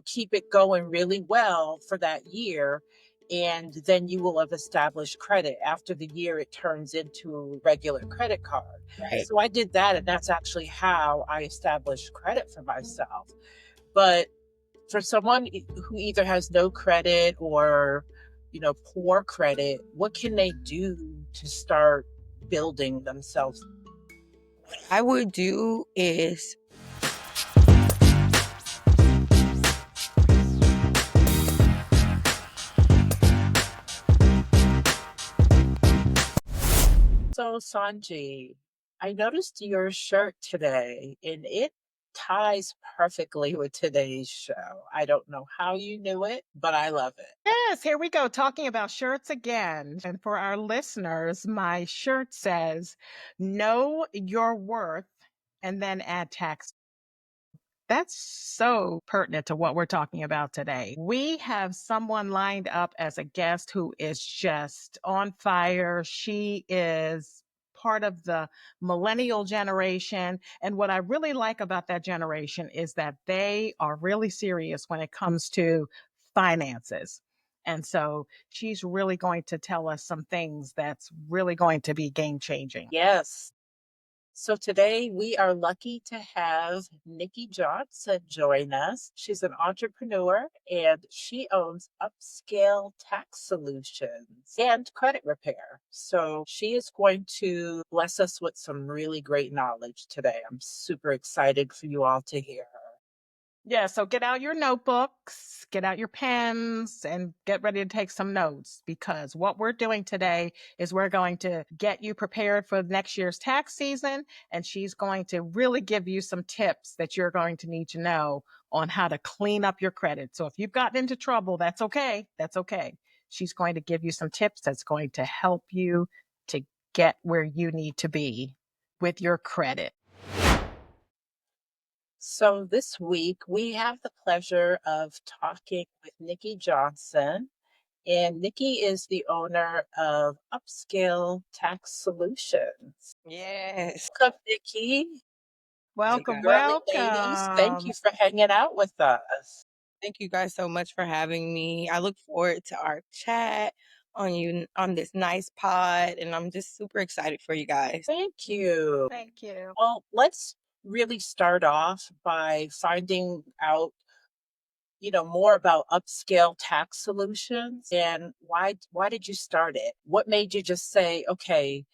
keep it going really well for that year. And then you will have established credit. After the year, it turns into a regular credit card. Right. So I did that, and that's actually how I established credit for myself. But for someone who either has no credit or, poor credit, what can they do to start building themselves? I would do is So, Sanji, I noticed your shirt today and it ties perfectly with today's show. I don't know how you knew it, but I love it. Yes, here we go, talking about shirts again. And for our listeners, my shirt says, Know your worth, and then add tax. That's so pertinent to what we're talking about today. We have someone lined up as a guest who is just on fire. She is part of the millennial generation. And what I really like about that generation is that they are really serious when it comes to finances. And so she's really going to tell us some things that's really going to be game changing. Yes. So today we are lucky to have Nickie Johnson join us. She's an entrepreneur and she owns Upscale Tax Solutions and credit repair. So she is going to bless us with some really great knowledge today. I'm super excited for you all to hear her. Yeah, so get out your notebooks, get out your pens, and get ready to take some notes because what we're doing today is we're going to get you prepared for next year's tax season. And she's going to really give you some tips that you're going to need to know on how to clean up your credit. So if you've gotten into trouble, that's okay. That's okay. She's going to give you some tips that's going to help you to get where you need to be with your credit. So this week we have the pleasure of talking with Nickie Johnson. And Nikki is the owner of Upscale Tax Solutions. yes. Welcome, Nikki. Thank Welcome, you. Girlie Ladies, thank you welcome. for hanging out with us. Thank you guys so much for having me. I look forward to our chat on this nice pod, and I'm just super excited for you guys. Thank you. Thank you. Well, let's really start off by finding out, more about Upscale Tax Solutions and why did you start it? What made you just say, okay,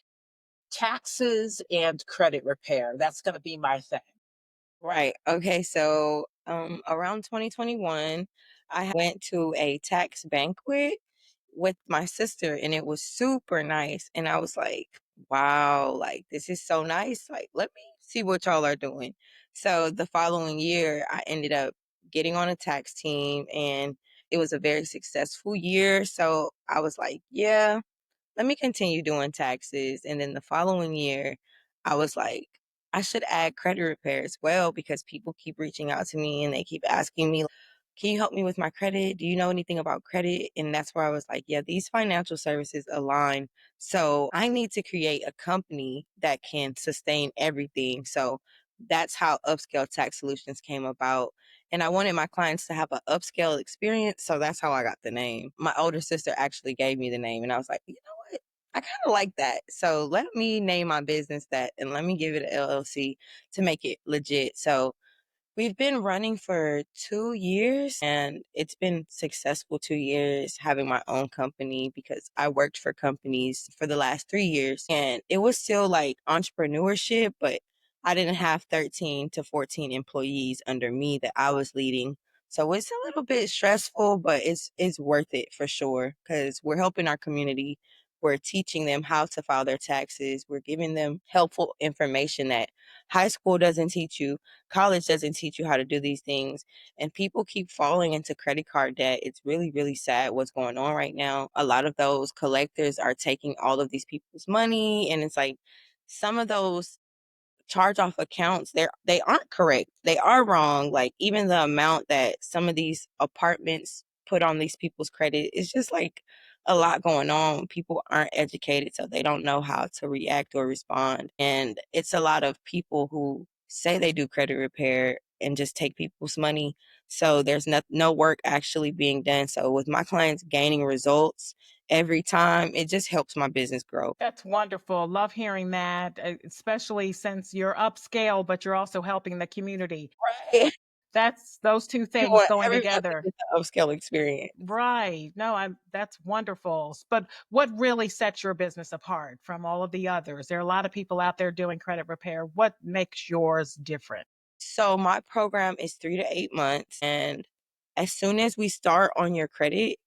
taxes and credit repair, that's going to be my thing? Right. Okay. So, around 2021, I went to a tax banquet with my sister, and it was super nice. And I was like, wow, like, this is so nice. Like, let me see what y'all are doing. So, the following year, I ended up getting on a tax team, and it was a very successful year. So, I was like, yeah, let me continue doing taxes. And then the following year, I was like, I should add credit repair as well because people keep reaching out to me and they keep asking me, can you help me with my credit? Do you know anything about credit? And that's where I was like, yeah, these financial services align. So I need to create a company that can sustain everything. So that's how Upscale Tax Solutions came about. And I wanted my clients to have an upscale experience. So that's how I got the name. My older sister actually gave me the name, and I was like, you know what? I kind of like that. So let me name my business that and let me give it an LLC to make it legit. So we've been running for 2 years and it's been successful 2 years having my own company because I worked for companies for the last 3 years and it was still like entrepreneurship, but I didn't have 13 to 14 employees under me that I was leading. So it's a little bit stressful, but it's worth it for sure because we're helping our community. We're teaching them how to file their taxes. We're giving them helpful information that high school doesn't teach you, college doesn't teach you how to do these things. And people keep falling into credit card debt. It's really, really sad what's going on right now. A lot of those collectors are taking all of these people's money. And it's like some of those charge off accounts, they aren't correct. They are wrong. Like even the amount that some of these apartments put on these people's credit is just like a lot going on. People aren't educated, so they don't know how to react or respond. And it's a lot of people who say they do credit repair and just take people's money. So there's no work actually being done. So with my clients gaining results every time, it just helps my business grow. That's wonderful. Love hearing that, especially since you're upscale, but you're also helping the community. Right. That's those two You things want going everyone to together. get the upscale experience. Right. No, I'm that's wonderful. But what really sets your business apart from all of the others? There are a lot of people out there doing credit repair. What makes yours different? So my program is 3 to 8 months. And as soon as we start on your credit,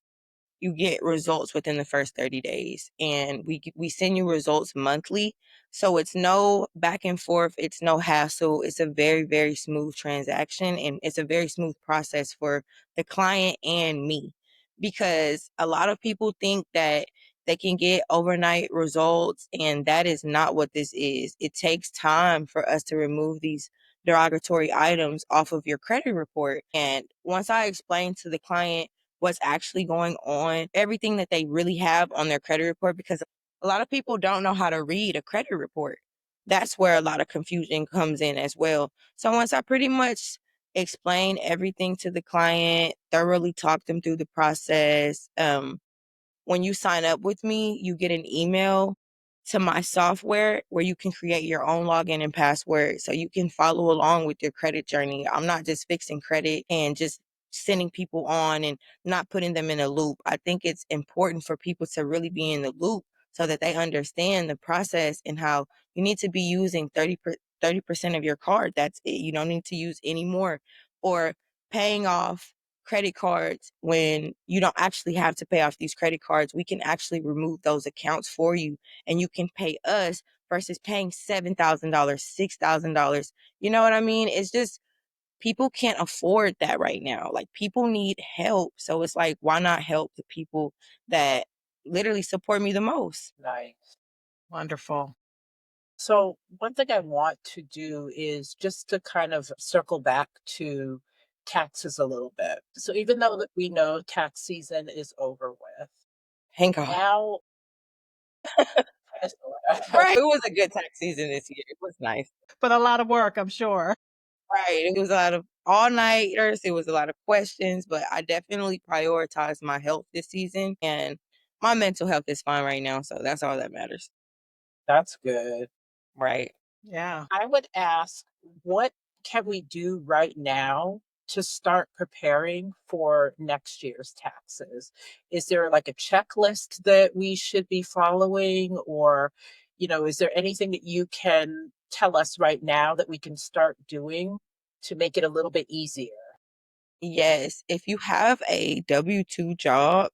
you get results within the first 30 days, and we send you results monthly, so it's no back and forth, it's no hassle, it's a very, very smooth transaction, and it's a very smooth process for the client and me, because a lot of people think that they can get overnight results, and that is not what this is. It takes time for us to remove these derogatory items off of your credit report, and once I explain to the client what's actually going on, everything that they really have on their credit report, because a lot of people don't know how to read a credit report. That's where a lot of confusion comes in as well. So once I pretty much explain everything to the client, thoroughly talk them through the process, when you sign up with me, you get an email to my software where you can create your own login and password so you can follow along with your credit journey. I'm not just fixing credit and just sending people on and not putting them in a loop. I think it's important for people to really be in the loop so that they understand the process and how you need to be using 30% of your card. That's it. You don't need to use any more, or paying off credit cards when you don't actually have to pay off these credit cards. We can actually remove those accounts for you, and you can pay us versus paying $7,000, $6,000. You know what I mean? It's just people can't afford that right now. Like, people need help. So it's like, why not help the people that literally support me the most? Nice. Wonderful. So, one thing I want to do is just to kind of circle back to taxes a little bit. So, even though that we know tax season is over with, Thank God. now Right. It was a good tax season this year. It was nice. But a lot of work, I'm sure. Right. It was a lot of all-nighters, it was a lot of questions, but I definitely prioritized my health this season, and my mental health is fine right now, so that's all that matters. that's good. Right. Yeah. I would ask, what can we do right now to start preparing for next year's taxes? Is there like a checklist that we should be following? Or, is there anything that you can tell us right now that we can start doing to make it a little bit easier? Yes, if you have a W-2 job,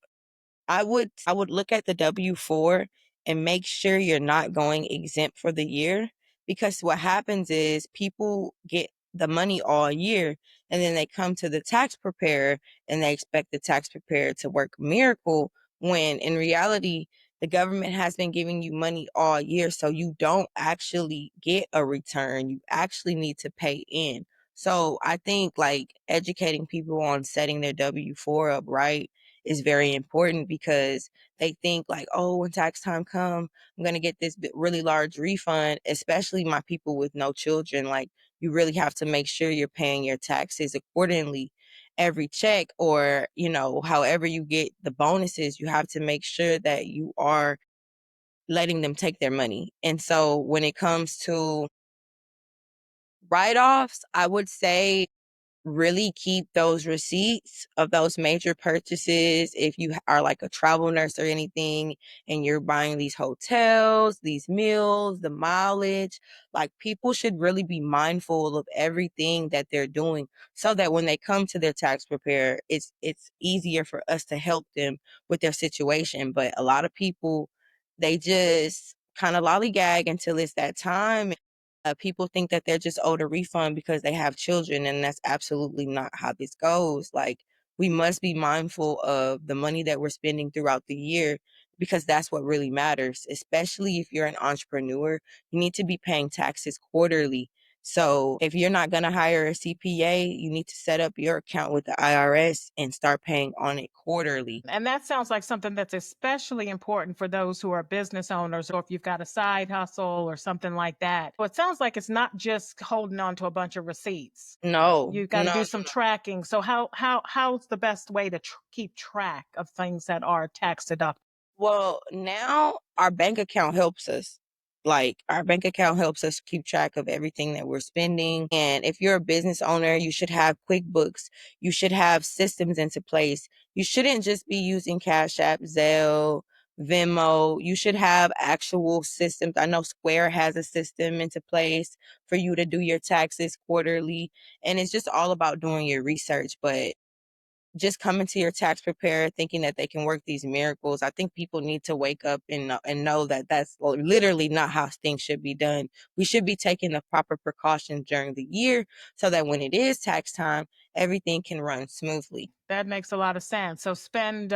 I would look at the W-4 and make sure you're not going exempt for the year, because what happens is people get the money all year, and then they come to the tax preparer and they expect the tax preparer to work a miracle, when in reality the government has been giving you money all year, so you don't actually get a return. You actually need to pay in. So I think, like, educating people on setting their W-4 up right is very important, because they think like, oh, when tax time come, I'm going to get this really large refund, especially my people with no children. Like, you really have to make sure you're paying your taxes accordingly every check, or, however you get the bonuses, you have to make sure that you are letting them take their money. And so when it comes to write-offs, I would say really keep those receipts of those major purchases. If you are like a travel nurse or anything, and you're buying these hotels, these meals, the mileage, like, people should really be mindful of everything that they're doing, so that when they come to their tax preparer, it's easier for us to help them with their situation. But a lot of people, they just kind of lollygag until it's that time. People think that they're just owed a refund because they have children, and that's absolutely not how this goes. Like, we must be mindful of the money that we're spending throughout the year, because that's what really matters. Especially if you're an entrepreneur, you need to be paying taxes quarterly. So if you're not going to hire a CPA, you need to set up your account with the IRS and start paying on it quarterly. And that sounds like something that's especially important for those who are business owners or if you've got a side hustle or something like that. So it sounds like it's not just holding on to a bunch of receipts. No, You've got to no. do some tracking. So how's the best way to keep track of things that are tax deductible? Well, now our bank account helps us. Like, our bank account helps us keep track of everything that we're spending. And if you're a business owner, you should have QuickBooks. You should have systems into place. You shouldn't just be using Cash App, Zelle, Venmo. You should have actual systems. I know Square has a system into place for you to do your taxes quarterly. And it's just all about doing your research. But just coming to your tax preparer thinking that they can work these miracles. I think people need to wake up and know that that's literally not how things should be done. We should be taking the proper precautions during the year so that when it is tax time, everything can run smoothly. That makes a lot of sense. So spend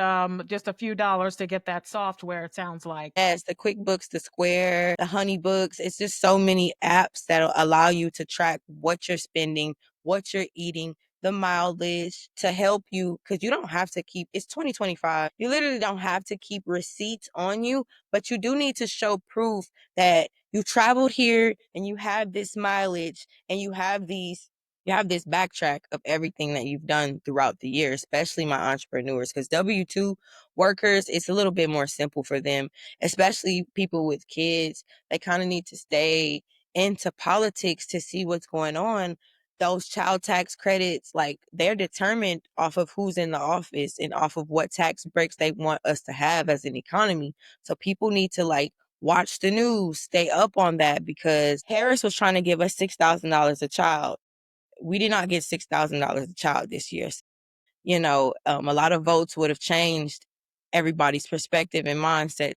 just a few dollars to get that software, it sounds like. Yes, the QuickBooks, the Square, the HoneyBooks. It's just so many apps that allow you to track what you're spending, what you're eating, the mileage to help you because you don't have to keep it's 2025. You literally don't have to keep receipts on you, but you do need to show proof that you traveled here and you have this mileage and you have this backtrack of everything that you've done throughout the year, especially my entrepreneurs, because W-2 workers, it's a little bit more simple for them, especially people with kids. They kind of need to stay into politics to see what's going on. Those child tax credits, like they're determined off of who's in the office and off of what tax breaks they want us to have as an economy. So people need to like watch the news, stay up on that because Harris was trying to give us $6,000 a child. We did not get $6,000 a child this year. A lot of votes would have changed everybody's perspective and mindset.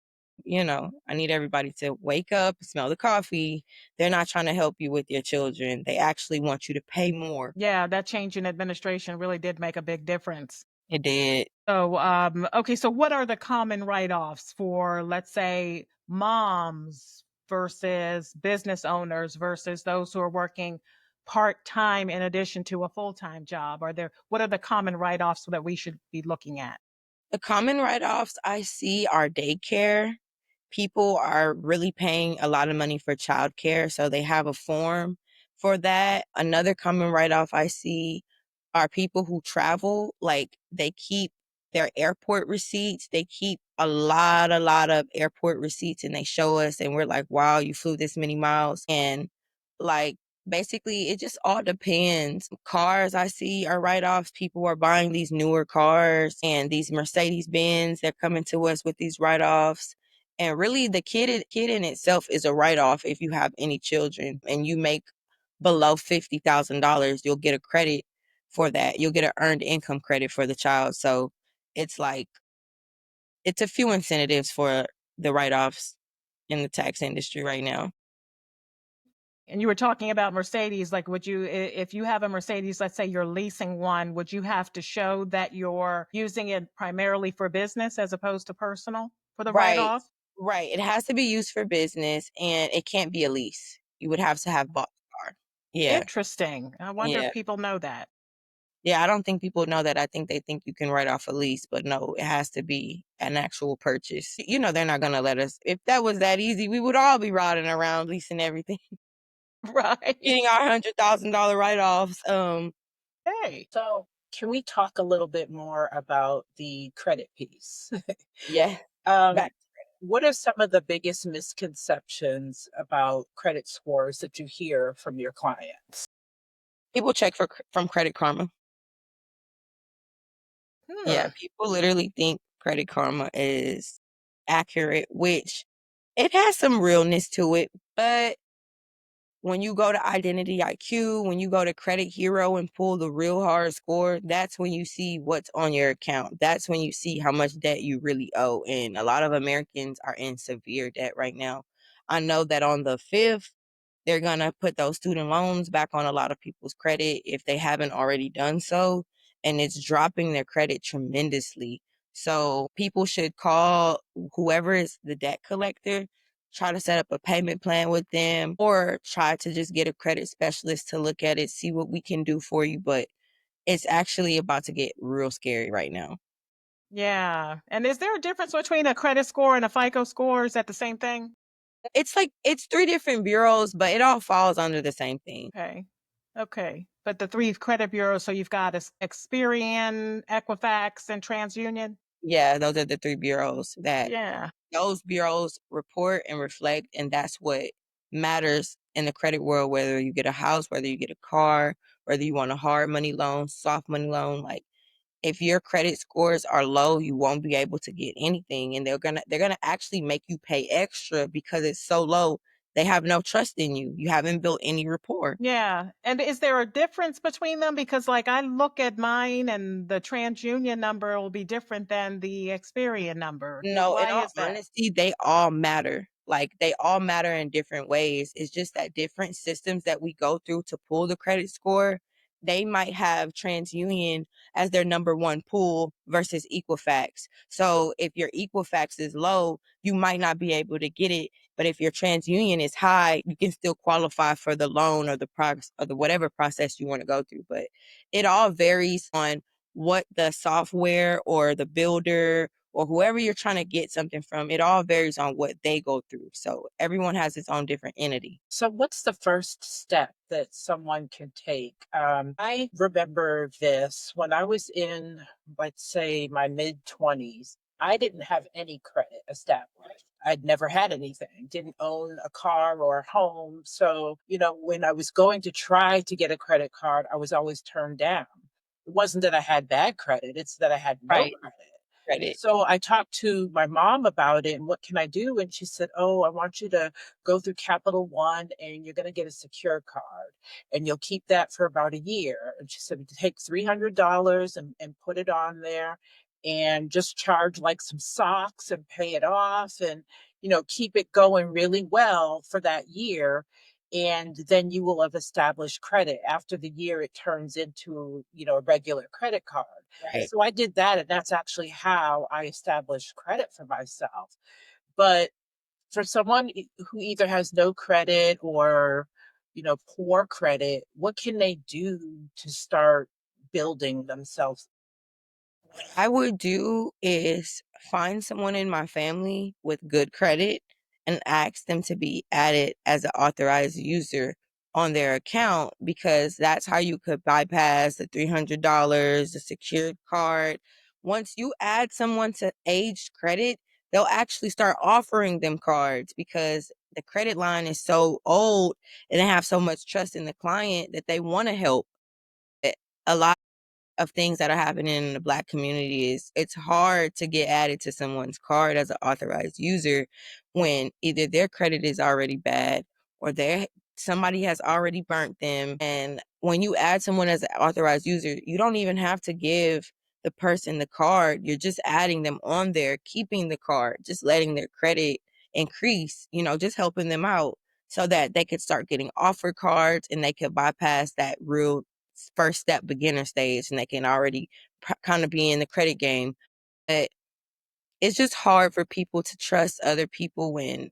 I need everybody to wake up, smell the coffee. They're not trying to help you with your children. They actually want you to pay more. Yeah, that change in administration really did make a big difference. It did. So, okay, so what are the common write-offs for, let's say, moms versus business owners versus those who are working part-time in addition to a full-time job? What are the common write-offs that we should be looking at? The common write-offs I see are daycare. People are really paying a lot of money for childcare, so they have a form for that. Another common write-off I see are people who travel, like they keep their airport receipts. They keep a lot of airport receipts and they show us and we're like, wow, you flew this many miles. And like basically it just all depends. Cars I see are write-offs. People are buying these newer cars and these Mercedes Benz. They're coming to us with these write-offs. And really the kid in itself is a write-off if you have any children and you make below $50,000, you'll get a credit for that. You'll get an earned income credit for the child. So it's like it's a few incentives for the write-offs in the tax industry right now. And you were talking about Mercedes, like if you have a Mercedes, let's say you're leasing one, would you have to show that you're using it primarily for business as opposed to personal for the Right. write-off? Right. It has to be used for business and it can't be a lease. You would have to have bought the car. Yeah. Interesting. I wonder if Yeah. people know that. Yeah, I don't think people know that. I think they think you can write off a lease, but no, it has to be an actual purchase. They're not gonna let us. If that was that easy, we would all be riding around leasing everything, Right. getting our $100,000 write-offs. Hey. So, can we talk a little bit more about the credit piece? Yeah, um, back. what are some of the biggest misconceptions about credit scores that you hear from your clients? People check from Credit Karma. Yeah, Hmm. people literally think Credit Karma is accurate, which it has some realness to it, but when you go to Identity IQ, when you go to Credit Hero and pull the real hard score, that's when you see what's on your account. That's when you see how much debt you really owe. And a lot of Americans are in severe debt right now. I know that on the 5th, they're going to put those student loans back on a lot of people's credit if they haven't already done so. And it's dropping their credit tremendously. So people should call whoever is the debt collector, try to set up a payment plan with them, or try to just get a credit specialist to look at it, see what we can do for you. But it's actually about to get real scary right now. Yeah. And is there a difference between a credit score and a FICO score? Is that the same thing? It's like it's 3 different bureaus, but it all falls under the same thing. Okay. Okay. But the three credit bureaus, so you've got Experian, Equifax, and TransUnion? Yeah, those are the 3 bureaus that Yeah. those bureaus report and reflect, and that's what matters in the credit world, whether you get a house, whether you get a car, whether you want a hard money loan, soft money loan. Like, if your credit scores are low, you won't be able to get anything, and they're gonna actually make you pay extra because it's so low. They have no trust in you. You haven't built any rapport. Yeah. And is there a difference between them? Because like I look at mine and the TransUnion number will be different than the Experian number. No, in Why all is that? honesty, they all matter. Like, they all matter in different ways. It's just that different systems that we go through to pull the credit score, they might have TransUnion as their number one pool versus Equifax. So if your Equifax is low, you might not be able to get it. But if your TransUnion is high, you can still qualify for the loan or the progress or the whatever process you want to go through. But it all varies on what the software or the builder or whoever you're trying to get something from, it all varies on what they go through. So everyone has its own different entity. So, what's the first step that someone can take? I remember this when I was in, let's say, my mid 20s. I didn't have any credit established. I'd never had anything, didn't own a car or a home. So, when I was going to try to get a credit card, I was always turned down. It wasn't that I had bad credit, it's that I had no Right. credit. Credit. So I talked to my mom about it and what can I do? And she said, "Oh, I want you to go through Capital One and you're going to get a secure card and you'll keep that for about a year." And she said, "Take $300 and put it on there and just charge like some socks and pay it off and, keep it going really well for that year. And then you will have established credit. After the year, it turns into, a regular credit card." Right. So I did that, and that's actually how I established credit for myself. But for someone who either has no credit or, poor credit, what can they do to start building themselves? I would do is find someone in my family with good credit and ask them to be added as an authorized user on their account, because that's how you could bypass the $300, the secured card. Once you add someone to aged credit, they'll actually start offering them cards because the credit line is so old and they have so much trust in the client that they want to help. A lot of things that are happening in the Black community is it's hard to get added to someone's card as an authorized user when either their credit is already bad or somebody has already burnt them. And when you add someone as an authorized user, you don't even have to give the person the card. You're just adding them on there, keeping the card, just letting their credit increase, just helping them out so that they could start getting offer cards and they could bypass that real first step beginner stage and they can already kind of be in the credit game. But it's just hard for people to trust other people when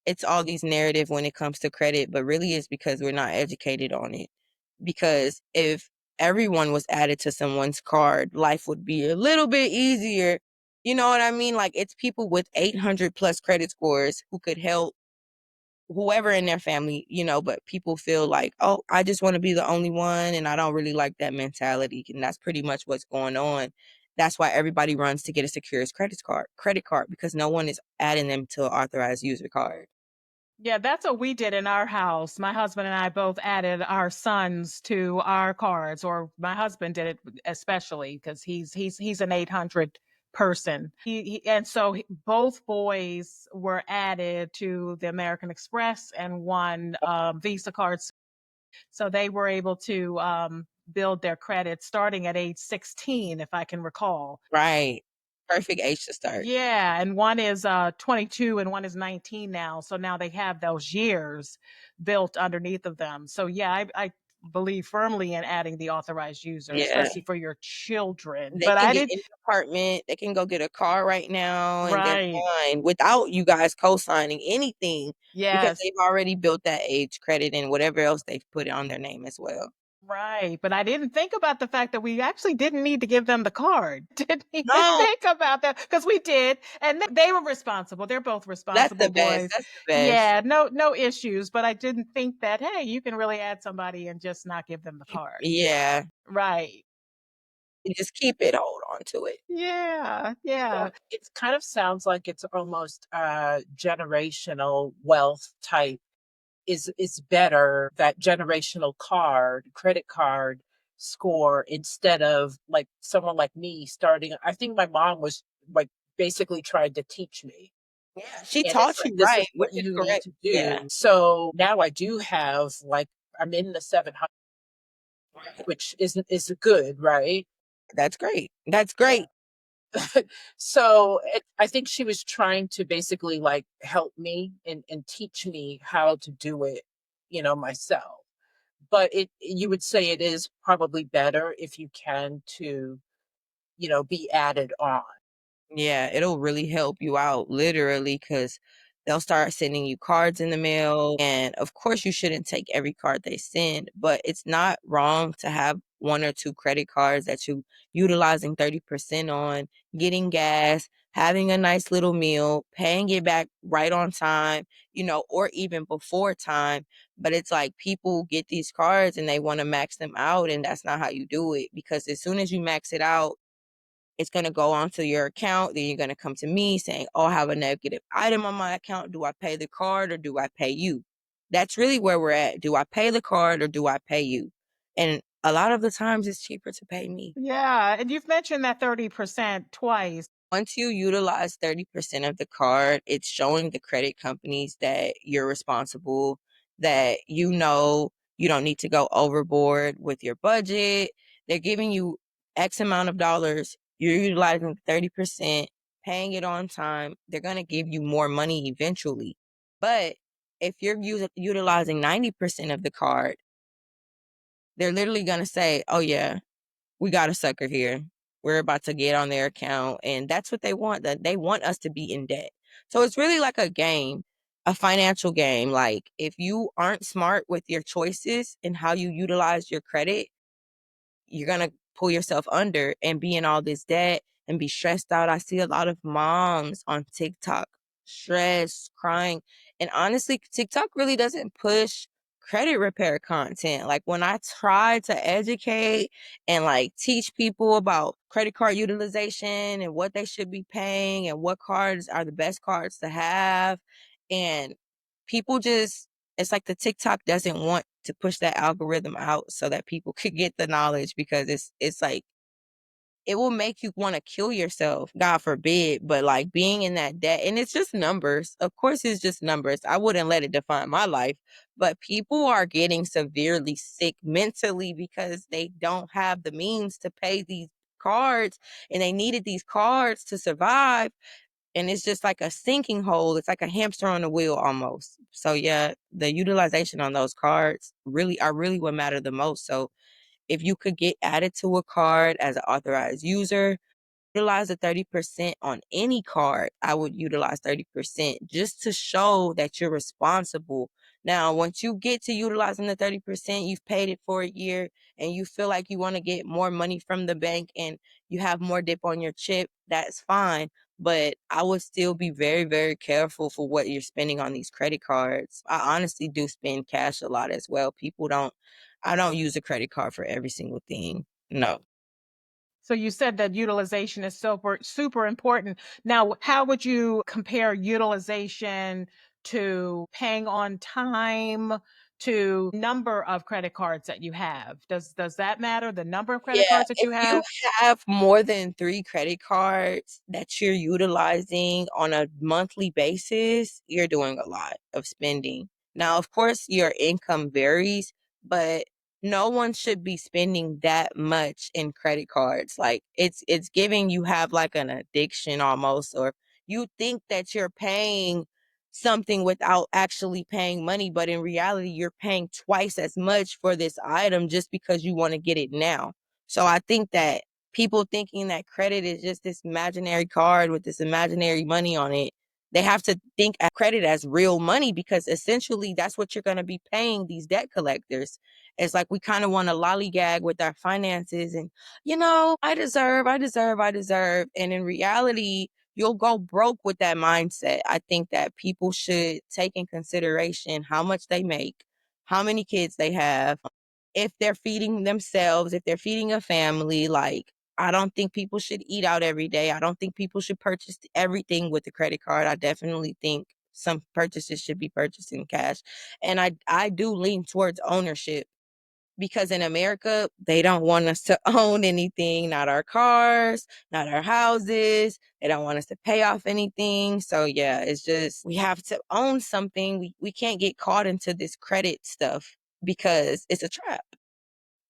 it's all these narrative when it comes to credit, but really it's because we're not educated on it. Because if everyone was added to someone's card, life would be a little bit easier. You know what I mean? Like, it's people with 800 plus credit scores who could help whoever in their family, but people feel like, oh, I just want to be the only one. And I don't really like that mentality. And that's pretty much what's going on. That's why everybody runs to get a secure credit card, because no one is adding them to an authorized user card. Yeah, that's what we did in our house. My husband and I both added our sons to our cards, or my husband did it especially because he's an 800 person. And so both boys were added to the American Express and one Visa cards, so they were able to build their credit starting at age 16, if I can recall. Right. Perfect age to start. Yeah, and one is 22 and one is 19 now. So now they have those years built underneath of them. So yeah, believe firmly in adding the authorized user, Yeah. especially for your children. They But can I get didn't. any apartment, they can go get a car right now, and they're Right. fine without you guys co-signing anything because Yes. they've already built that age credit and whatever else they've put on their name as well. Right, but I didn't think about the fact that we actually didn't need to give them the card. Didn't even No, think about that because we did, and they were responsible. They're both that's responsible the best, boys. that's the best. Yeah, no issues, but I didn't think that, hey, you can really add somebody and just not give them the card. Yeah, Right. you just keep it, hold on to it. Yeah, So yeah. it kind of sounds like it's almost generational wealth type is better, that generational card, credit card score, instead of like someone like me starting. I think my mom was like basically trying to teach me. Yeah, she And it's taught like, you this is right, what which is you need correct. to Yeah, do. So now I do have like, I'm in the 700, which is good, right? that's great, that's Yeah. great. So I think she was trying to basically like help me and teach me how to do it, myself. But you would say it is probably better if you can to, be added on. Yeah, it'll really help you out literally because they'll start sending you cards in the mail. And of course, you shouldn't take every card they send, but it's not wrong to have one or two credit cards that you utilizing 30% on, getting gas, having a nice little meal, paying it back right on time, or even before time. But it's like people get these cards and they want to max them out, and that's not how you do it because as soon as you max it out, it's going to go onto your account. Then you're going to come to me saying, oh, I have a negative item on my account. Do I pay the card or do I pay you? That's really where we're at. Do I pay the card or do I pay you? And a lot of the times it's cheaper to pay me. Yeah, and you've mentioned that 30% twice. Once you utilize 30% of the card, it's showing the credit companies that you're responsible, that you don't need to go overboard with your budget. They're giving you X amount of dollars. You're utilizing 30%, paying it on time. They're going to give you more money eventually. But if you're utilizing 90% of the card, they're literally going to say, oh, yeah, we got a sucker here. We're about to get on their account. And that's what they want. That they want us to be in debt. So it's really like a game, a financial game. Like if you aren't smart with your choices and how you utilize your credit, you're going to pull yourself under and be in all this debt and be stressed out. I see a lot of moms on TikTok stressed, crying. And honestly, TikTok really doesn't push credit repair content. Like when I try to educate and like teach people about credit card utilization and what they should be paying and what cards are the best cards to have, and people just, it's like the TikTok doesn't want to push that algorithm out so that people could get the knowledge because it's like it will make you want to kill yourself, God forbid, but like being in that debt, and it's just numbers. Of course it's just numbers. I wouldn't let it define my life, but people are getting severely sick mentally because they don't have the means to pay these cards and they needed these cards to survive, and it's just like a sinking hole. It's like a hamster on a wheel almost. So yeah, the utilization on those cards really are really what matter the most. So if you could get added to a card as an authorized user, utilize the 30% on any card. I would utilize 30% just to show that you're responsible. Now, once you get to utilizing the 30%, you've paid it for a year and you feel like you want to get more money from the bank and you have more dip on your chip, that's fine. But I would still be very, very careful for what you're spending on these credit cards. I honestly do spend cash a lot as well. I don't use a credit card for every single thing. No. So you said that utilization is super important. Now, how would you compare utilization to paying on time to number of credit cards that you have? Does that matter? The number of credit Yeah, cards that if you you have? have more than 3 credit cards that you're utilizing on a monthly basis, you're doing a lot of spending. Now, of course, your income varies, but no one should be spending that much in credit cards. Like it's giving you have like an addiction almost, or you think that you're paying something without actually paying money, but in reality, you're paying twice as much for this item just because you want to get it now. So I think that people thinking that credit is just this imaginary card with this imaginary money on it, they have to think of credit as real money because essentially that's what you're going to be paying these debt collectors. It's like we kind of want to lollygag with our finances and, I deserve, I deserve, I deserve. And in reality, you'll go broke with that mindset. I think that people should take in consideration how much they make, how many kids they have, if they're feeding themselves, if they're feeding a family. Like, I don't think people should eat out every day. I don't think people should purchase everything with the credit card. I definitely think some purchases should be purchased in cash. And I do lean towards ownership because in America, they don't want us to own anything, not our cars, not our houses. They don't want us to pay off anything. So yeah, it's just we have to own something. We can't get caught into this credit stuff because it's a trap.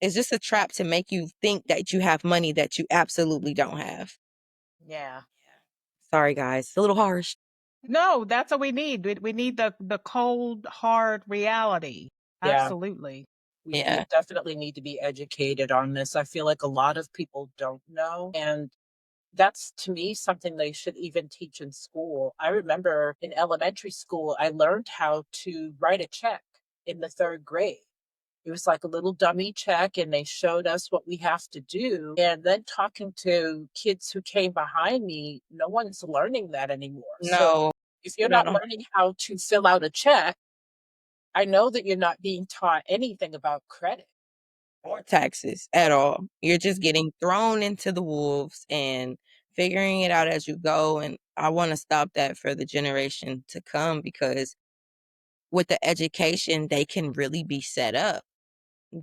It's just a trap to make you think that you have money that you absolutely don't have. Yeah. Sorry guys, it's a little harsh. No, that's what we need. We need the cold, hard reality. Yeah, Absolutely. we Yeah. definitely need to be educated on this. I feel like a lot of people don't know, and that's to me something they should even teach in school. I remember in elementary school, I learned how to write a check in the 3rd grade. It was like a little dummy check, and they showed us what we have to do. And then talking to kids who came behind me, no one's learning that anymore. So No, if you're we don't not know. learning how to fill out a check, I know that you're not being taught anything about credit. Or taxes at all. You're just getting thrown into the wolves and figuring it out as you go. And I want to stop that for the generation to come because with the education, they can really be set up.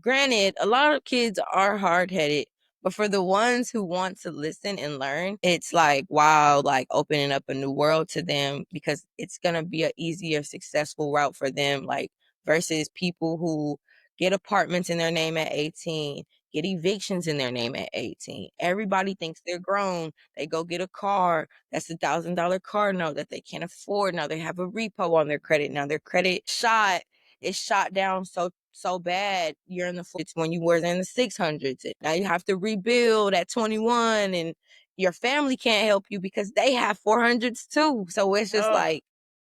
Granted, a lot of kids are hard-headed, but for the ones who want to listen and learn, it's like, wow, like opening up a new world to them because it's gonna be a easier, successful route for them, like versus people who get apartments in their name at 18, get evictions in their name at 18. Everybody thinks they're grown. They go get a car. That's $1,000 car note that they can't afford. Now they have a repo on their credit. Now their credit shot is shot down so bad. You're in the it's when you were in the 600s. Now you have to rebuild at 21 and your family can't help you because they have 400s too. So it's just Oh, like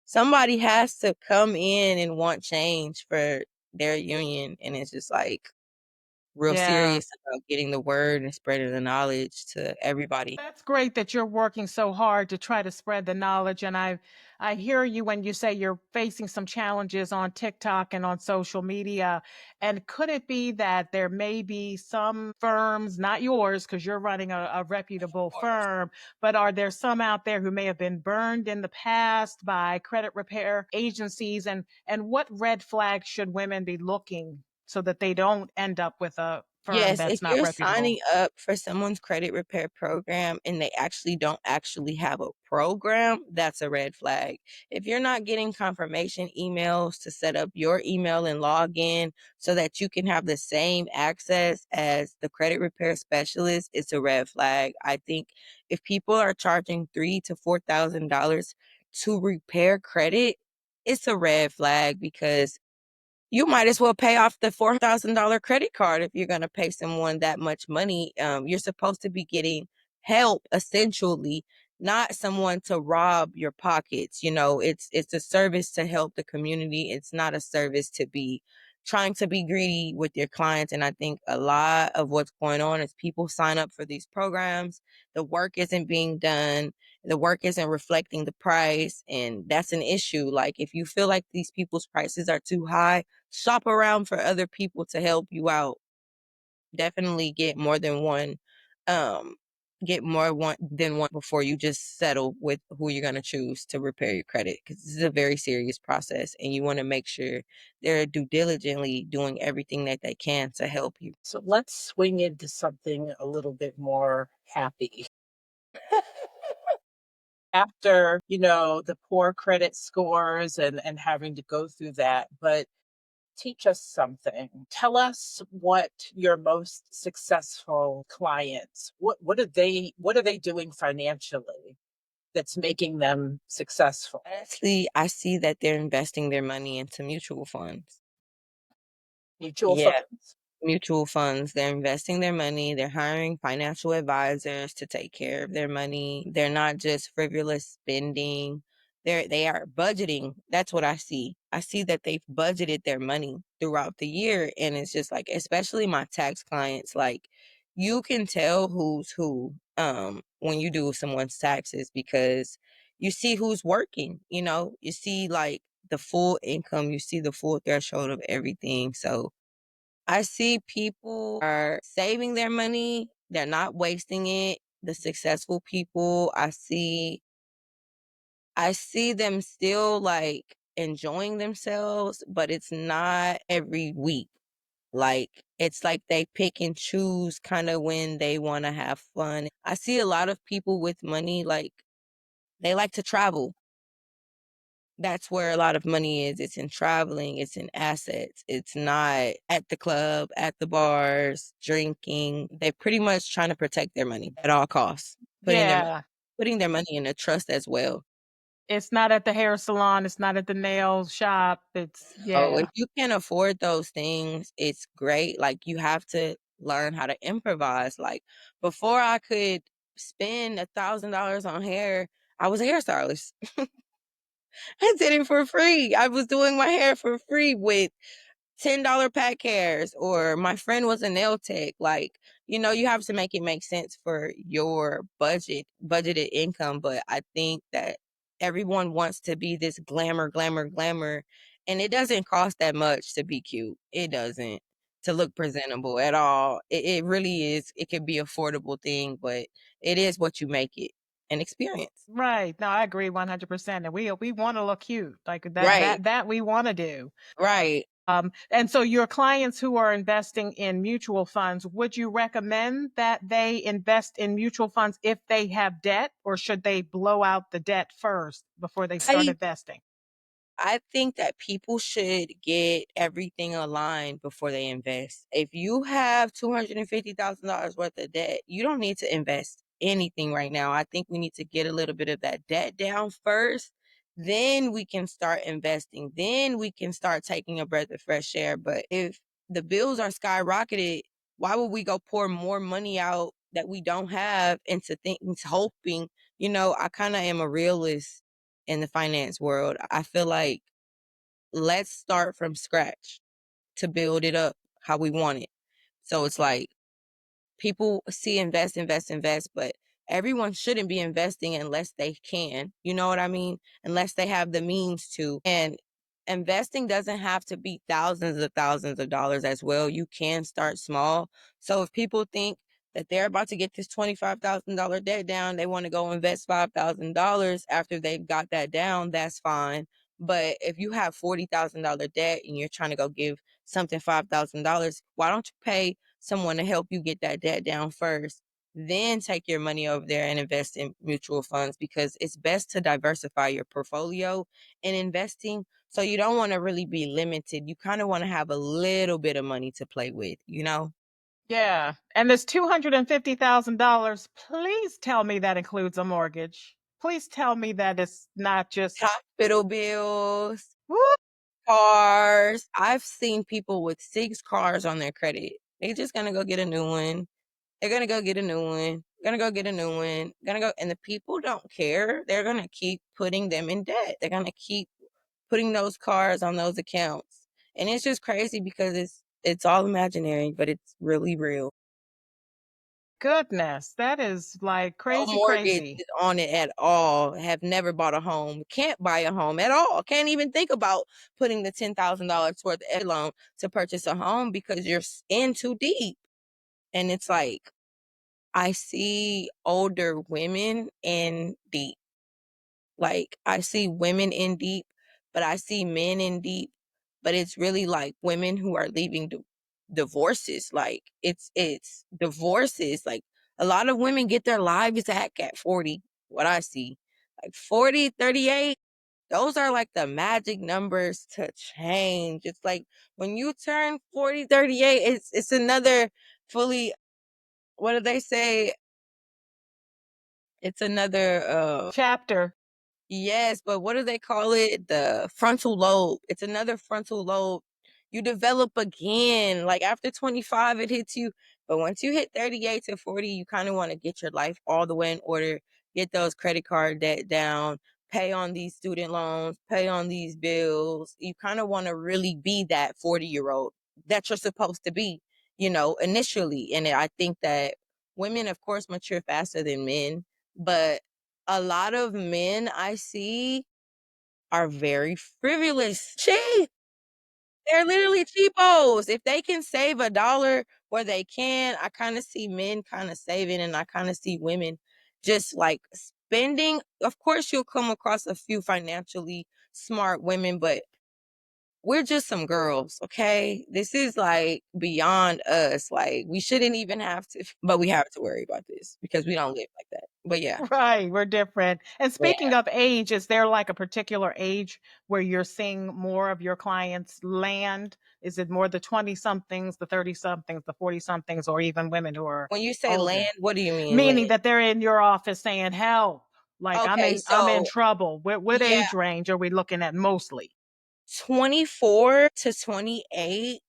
somebody has to come in and want change for their union. And it's just like real yeah. serious about getting the word and spreading the knowledge to everybody. That's great that you're working so hard to try to spread the knowledge. And I hear you when you say you're facing some challenges on TikTok and on social media. And could it be that there may be some firms, not yours, because you're running a reputable firm, but are there some out there who may have been burned in the past by credit repair agencies? And what red flags should women be looking so that they don't end up with a firm Yes, if that's not you're reputable? signing up for someone's credit repair program and they actually don't actually have a program, that's a red flag. If you're not getting confirmation emails to set up your email and log in so that you can have the same access as the credit repair specialist, it's a red flag. I think if people are charging $3,000 to $4,000 to repair credit, it's a red flag because you might as well pay off the $4,000 credit card if you're going to pay someone that much money. You're supposed to be getting help essentially, not someone to rob your pockets. It's a service to help the community. It's not a service to be trying to be greedy with your clients. And I think a lot of what's going on is people sign up for these programs. The work isn't being done. The work isn't reflecting the price. And that's an issue. Like if you feel like these people's prices are too high, shop around for other people to help you out. Definitely um get more one than one before you just settle with who you're going to choose to repair your credit because this is a very serious process and you want to make sure they're due diligently doing everything that they can to help you. So let's swing into something a little bit more happy. After, the poor credit scores and having to go through that, but teach us something. Tell us what your most successful clients, what are they doing financially? that's making them successful? Honestly, I see that they're investing their money into mutual funds. Mutual Yeah. funds? Mutual funds. They're investing their money. They're hiring financial advisors to take care of their money. They're not just frivolous spending. They are budgeting. That's what I see. I see that they've budgeted their money throughout the year. And it's just like, especially my tax clients, like you can tell who's who when you do someone's taxes because you see who's working, you see like the full income, you see the full threshold of everything. So I see people are saving their money, they're not wasting it. The successful people, I see them still like enjoying themselves, but it's not every week. Like it's like they pick and choose kind of when they want to have fun. I see a lot of people with money like they like to travel. That's where a lot of money is. It's in traveling, it's in assets. It's not at the club, at the bars, drinking. They're pretty much trying to protect their money at all costs, Yeah. putting their money in a trust as well. It's not at the hair salon, it's not at the nail shop. It's Oh, if yeah. you can afford those things, it's great. Like you have to learn how to improvise. Like before I could spend $1,000 on hair, I was a hairstylist. I did it for free. I was doing my hair for free with $10 pack hairs, or my friend was a nail tech. Like, you have to make it make sense for your budgeted income. But I think that everyone wants to be this glamour, glamour, glamour. And it doesn't cost that much to be cute. It doesn't to look presentable at all. It really is. It could be affordable thing, but it is what you make it an experience. Right. No, I agree 100%. And we want to look cute. Like that Right. that that we want to do. Right. And so your clients who are investing in mutual funds, would you recommend that they invest in mutual funds if they have debt, or should they blow out the debt first before they start I investing? I think that people should get everything aligned before they invest. If you have $250,000 worth of debt, you don't need to invest anything right now. I think we need to get a little bit of that debt down first. Then we can start investing. Then we can start taking a breath of fresh air. But if the bills are skyrocketed, why would we go pour more money out that we don't have into things hoping? I kind of am a realist in the finance world. I feel like let's start from scratch to build it up how we want it. So it's like people see invest, invest, invest, but everyone shouldn't be investing unless they can. You know what I mean? Unless they have the means to. And investing doesn't have to be thousands of dollars as well. You can start small. So if people think that they're about to get this $25,000 debt down, they want to go invest $5,000 after they've got that down, that's fine. But if you have $40,000 debt and you're trying to go give something $5,000, why don't you pay someone to help you get that debt down first, then take your money over there and invest in mutual funds, because it's best to diversify your portfolio in investing. So you don't want to really be limited. You kind of want to have a little bit of money to play with. Yeah. And this $250,000, please tell me that includes a mortgage. Please tell me that it's not just Hospital bills, woo, cars. I've seen people with 6 cars on their credit. They just gonna go get a new one. They're gonna go get a new one, gonna go get a new one, gonna go, and the people don't care. They're gonna keep putting them in debt. They're gonna keep putting those cars on those accounts. And it's just crazy because it's all imaginary, but it's really real. goodness. That is like No crazy, mortgage crazy. is on it at all. Have never bought a home. Can't buy a home at all. Can't even think about putting the $10,000 worth of loan to purchase a home because you're in too deep. And it's like I see older women in deep. Like, I see women in deep, but I see men in deep, but it's really, like, women who are leaving divorces, like, it's divorces, like, a lot of women get their lives back at 40, what I see. Like, 40, 38, those are, like, the magic numbers to change. It's like, when you turn 40, 38, it's another fully what do they say? It's another Chapter. yes, but what do they call it? The frontal lobe. It's another frontal lobe. You develop again. Like after 25, it hits you. But once you hit 38 to 40, you kind of want to get your life all the way in order, get those credit card debt down, pay on these student loans, pay on these bills. You kind of want to really be that 40-year-old that you're supposed to be, initially. And I think that women, of course, mature faster than men, but a lot of men I see are very frivolous. Cheap. They're literally cheapos. If they can save $1 where they can, I kind of see men kind of saving and I kind of see women just like spending. Of course, you'll come across a few financially smart women, but we're just some girls, okay? This is like beyond us. Like, we shouldn't even have to, but we have to worry about this because we don't live like that. But yeah, Right, we're different. And yeah. speaking of age, is there like a particular age where you're seeing more of your clients land? Is it more the 20 somethings, the 30 somethings, the 40 somethings, or even women who are When you say land, older? what do you mean Meaning land? that they're in your office saying, "Help, like Okay, I'm in so trouble." What yeah, age range are we looking at mostly? 24 to 28,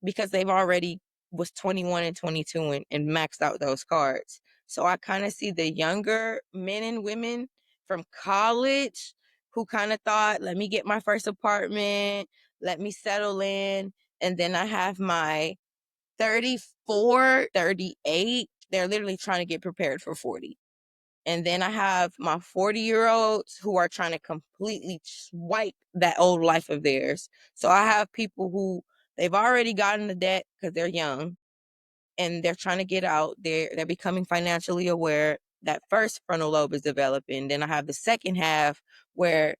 because they've already was 21 and 22 and maxed out those cards. So I kind of see the younger men and women from college who kind of thought, let me get my first apartment, let me settle in. And then I have my 34, 38. They're literally trying to get prepared for 40. And then I have my 40-year-olds who are trying to completely swipe that old life of theirs. So I have people who they've already gotten the debt because they're young and they're trying to get out. They're becoming financially aware. That first frontal lobe is developing. Then I have the second half where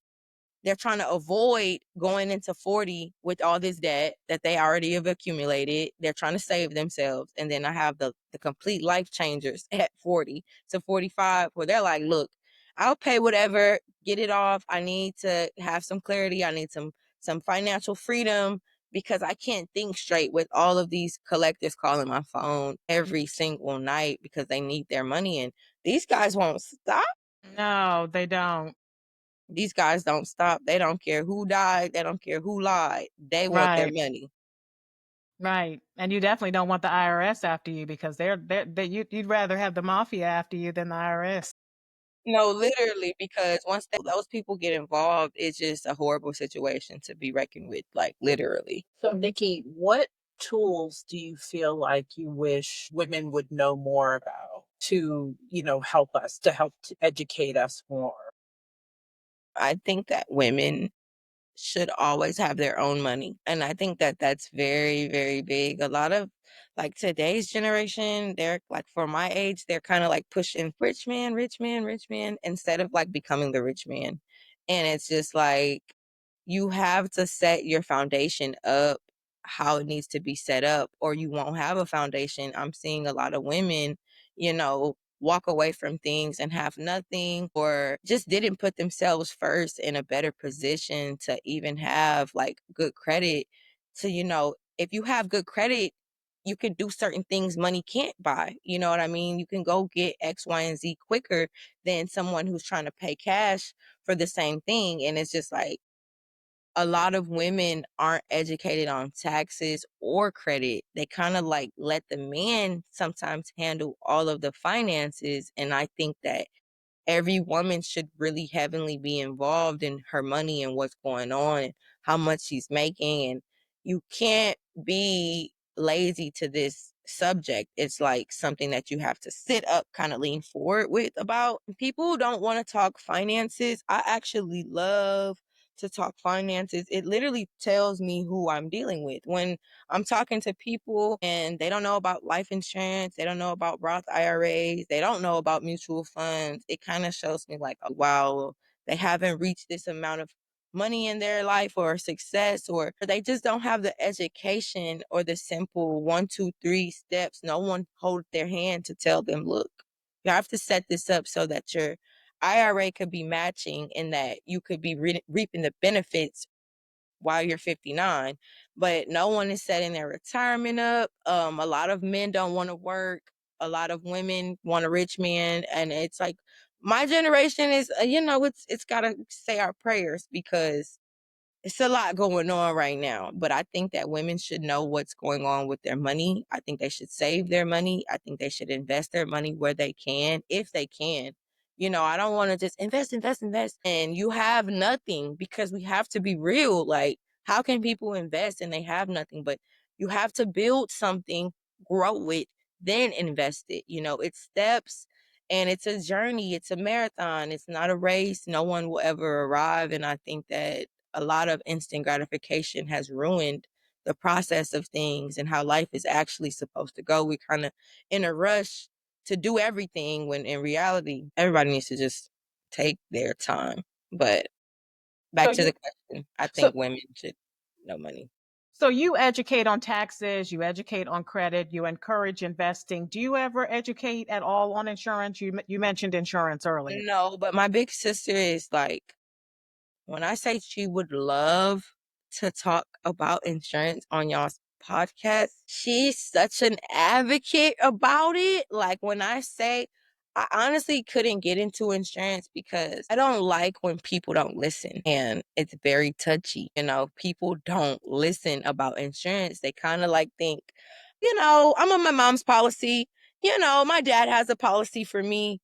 they're trying to avoid going into 40 with all this debt that they already have accumulated. They're trying to save themselves. And then I have the complete life changers at 40 to 45 where they're like, look, I'll pay whatever, get it off. I need to have some clarity. I need some financial freedom because I can't think straight with all of these collectors calling my phone every single night because they need their money. And these guys won't stop. No, they don't. These guys don't stop. They don't care who died. They don't care who lied. They want their Right. money. Right. And you definitely don't want the IRS after you because you'd rather have the mafia after you than the IRS. No, literally, because once those people get involved, it's just a horrible situation to be reckoned with, like literally. So, Nikki, what tools do you feel like you wish women would know more about to, help us, to help to educate us more? I think that women should always have their own money. And I think that that's very, very big. A lot of like today's generation, they're like for my age, they're kind of like pushing rich man, rich man, rich man instead of like becoming the rich man. And it's just like you have to set your foundation up how it needs to be set up, or you won't have a foundation. I'm seeing a lot of women, walk away from things and have nothing, or just didn't put themselves first in a better position to even have like good credit. To, if you have good credit, you can do certain things money can't buy. You know what I mean? You can go get X, Y, and Z quicker than someone who's trying to pay cash for the same thing. And it's just like, a lot of women aren't educated on taxes or credit. They kind of like let the man sometimes handle all of the finances. And I think that every woman should really heavily be involved in her money and what's going on and how much she's making. And you can't be lazy to this subject. It's like something that you have to sit up, kind of lean forward with about. People who don't want to talk finances, I actually love to talk finances. It literally tells me who I'm dealing with. When I'm talking to people and they don't know about life insurance, they don't know about Roth IRAs, they don't know about mutual funds, it kind of shows me like, oh, wow, they haven't reached this amount of money in their life or success, or they just don't have the education or the simple 1, 2, 3 steps. No one hold their hand to tell them, look, you have to set this up so that your IRA could be matching and that you could be reaping the benefits while you're 59, but no one is setting their retirement up. A lot of men don't want to work. a lot of women want a rich man, and it's like my generation is, it's gotta say our prayers because it's a lot going on right now, but I think that women should know what's going on with their money. I think they should save their money. I think they should invest their money where they can, if they can. I don't want to just invest, invest, invest, and you have nothing because we have to be real. Like, how can people invest and they have nothing? But you have to build something, grow it, then invest it. It's steps and it's a journey. It's a marathon. It's not a race. No one will ever arrive. And I think that a lot of instant gratification has ruined the process of things and how life is actually supposed to go. We're kind of in a rush to do everything when in reality, everybody needs to just take their time. But So back to you the question, I so think women should know money. so you educate on taxes, you educate on credit, you encourage investing. Do you ever educate at all on insurance? You mentioned insurance earlier. No, but my big sister is like, when I say she would love to talk about insurance on y'all's podcast, she's such an advocate about it. Like, when I say, I honestly couldn't get into insurance because I don't like when people don't listen, and it's very touchy. People don't listen about insurance. They kind of like think, I'm on my mom's policy. My dad has a policy for me.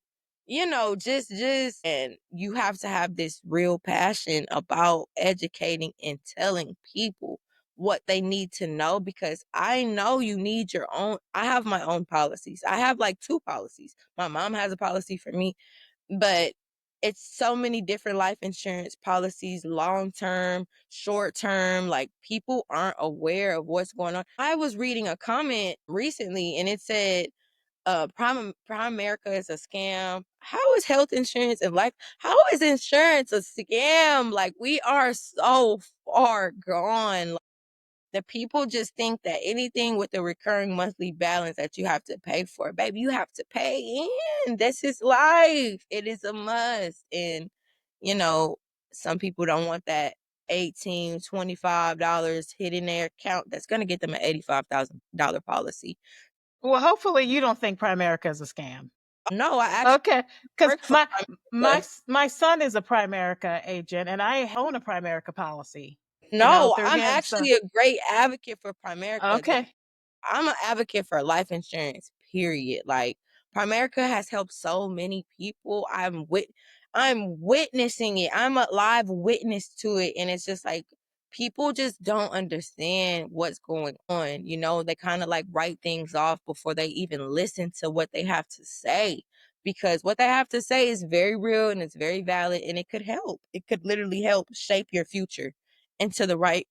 And you have to have this real passion about educating and telling people what they need to know, because I know you need your own. I have my own policies. I have like two policies. My mom has a policy for me, but it's so many different life insurance policies, long term, short term. Like, people aren't aware of what's going on. I was reading a comment recently and it said, Prime America is a scam. How is health insurance and life? How is insurance a scam? Like, we are so far gone. Like, the people just think that anything with a recurring monthly balance that you have to pay for, baby, you have to pay in. This is life. It is a must. And, you know, some people don't want that $18, $25 hit in their account. That's going to get them an $85,000 policy. Well, hopefully you don't think Primerica is a scam. No, I actually Okay, because work for Primerica. my son is a Primerica agent, and I own a Primerica policy. No, Through I'm him. So actually a great advocate for Primerica. okay, I'm an advocate for life insurance, period. Like, Primerica has helped so many people. I'm witnessing it. I'm a live witness to it. And it's just like, people just don't understand what's going on. They kind of like write things off before they even listen to what they have to say. Because what they have to say is very real and it's very valid, and it could help. It could literally help shape your future into the right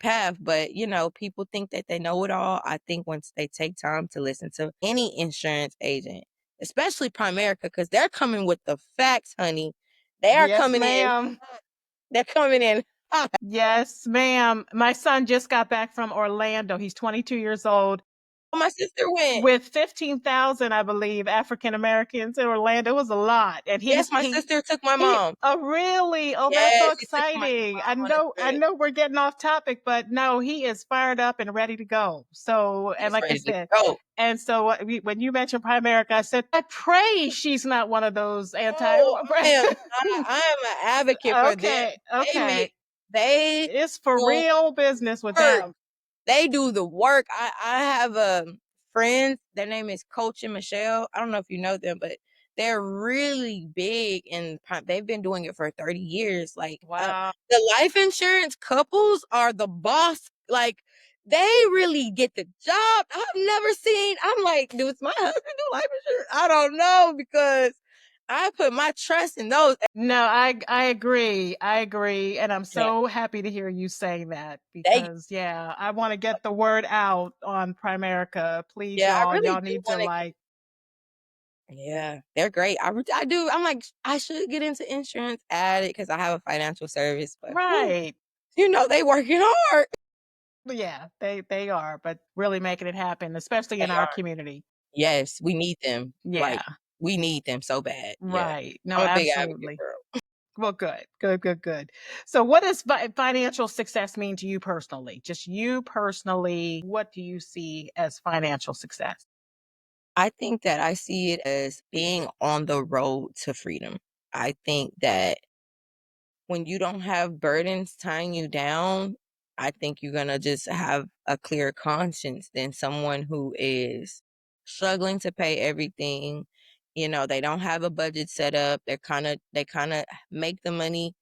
path. But people think that they know it all. I think once they take time to listen to any insurance agent, especially Primerica, because they're coming with the facts, honey. They are yes, coming in. ma'am. They're coming in hot. Yes, ma'am. My son just got back from Orlando. He's 22 years old. My sister went. With 15,000, I believe, African Americans in Orlando. It was a lot. And Yes, my sister took my mom. oh, really? Oh, that's so Yes, she took my exciting. I mom on a trip. know we're getting off topic, but no, he is fired up and ready to go. So, and He's like I ready to said, go. and so when you mentioned Primerica, I said, I pray she's not one of those anti. Oh, I am not. I am an advocate for them. Okay, They make okay. they It's for do real business with work. them. They do the work. I have friends. Their name is Coach and Michelle. I don't know if you know them, but they're really big and they've been doing it for 30 years. Like, Wow. the life insurance couples are the boss. Like, they really get the job. I've never seen. I'm like, does my husband do life insurance? I don't know, because I put my trust in those. No, I agree. I agree. And I'm Yeah, so happy to hear you saying that they. because yeah, I want to get the word out on Primerica. Please, Yeah, I really y'all do need to want to. like Yeah, they're great. I do. I'm like, I should get into insurance, add it because I have a financial service, but whew, right. they working hard. Yeah, they are, but really making it happen, especially in They our are. community. Yes, we need them. Yeah, Like, we need them so bad. Yeah, right. No, I'm a big advocate absolutely. for them. Well, good, good, good, good. So, what does financial success mean to you personally? Just you personally, what do you see as financial success? I think that I see it as being on the road to freedom. I think that when you don't have burdens tying you down, I think you're gonna just have a clear conscience than someone who is struggling to pay everything. They don't have a budget set up. They kind of make the money.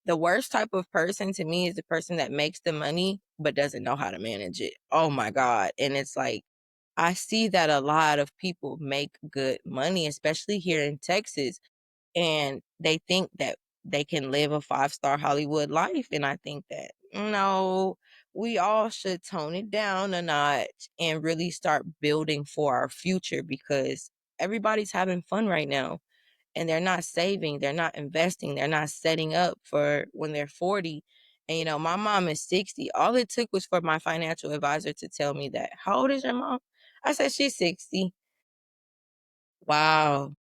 The worst type of person to me is the person that makes the money but doesn't know how to manage it. Oh my God. And it's like I see that a lot of people make good money, especially here in Texas, and they think that they can live a five-star Hollywood life. And I think that, no, we all should tone it down a notch and really start building for our future because everybody's having fun right now and they're not saving, they're not investing, they're not setting up for when they're 40. And my mom is 60. All it took was for my financial advisor to tell me that. How old is your mom? I said she's 60. Wow.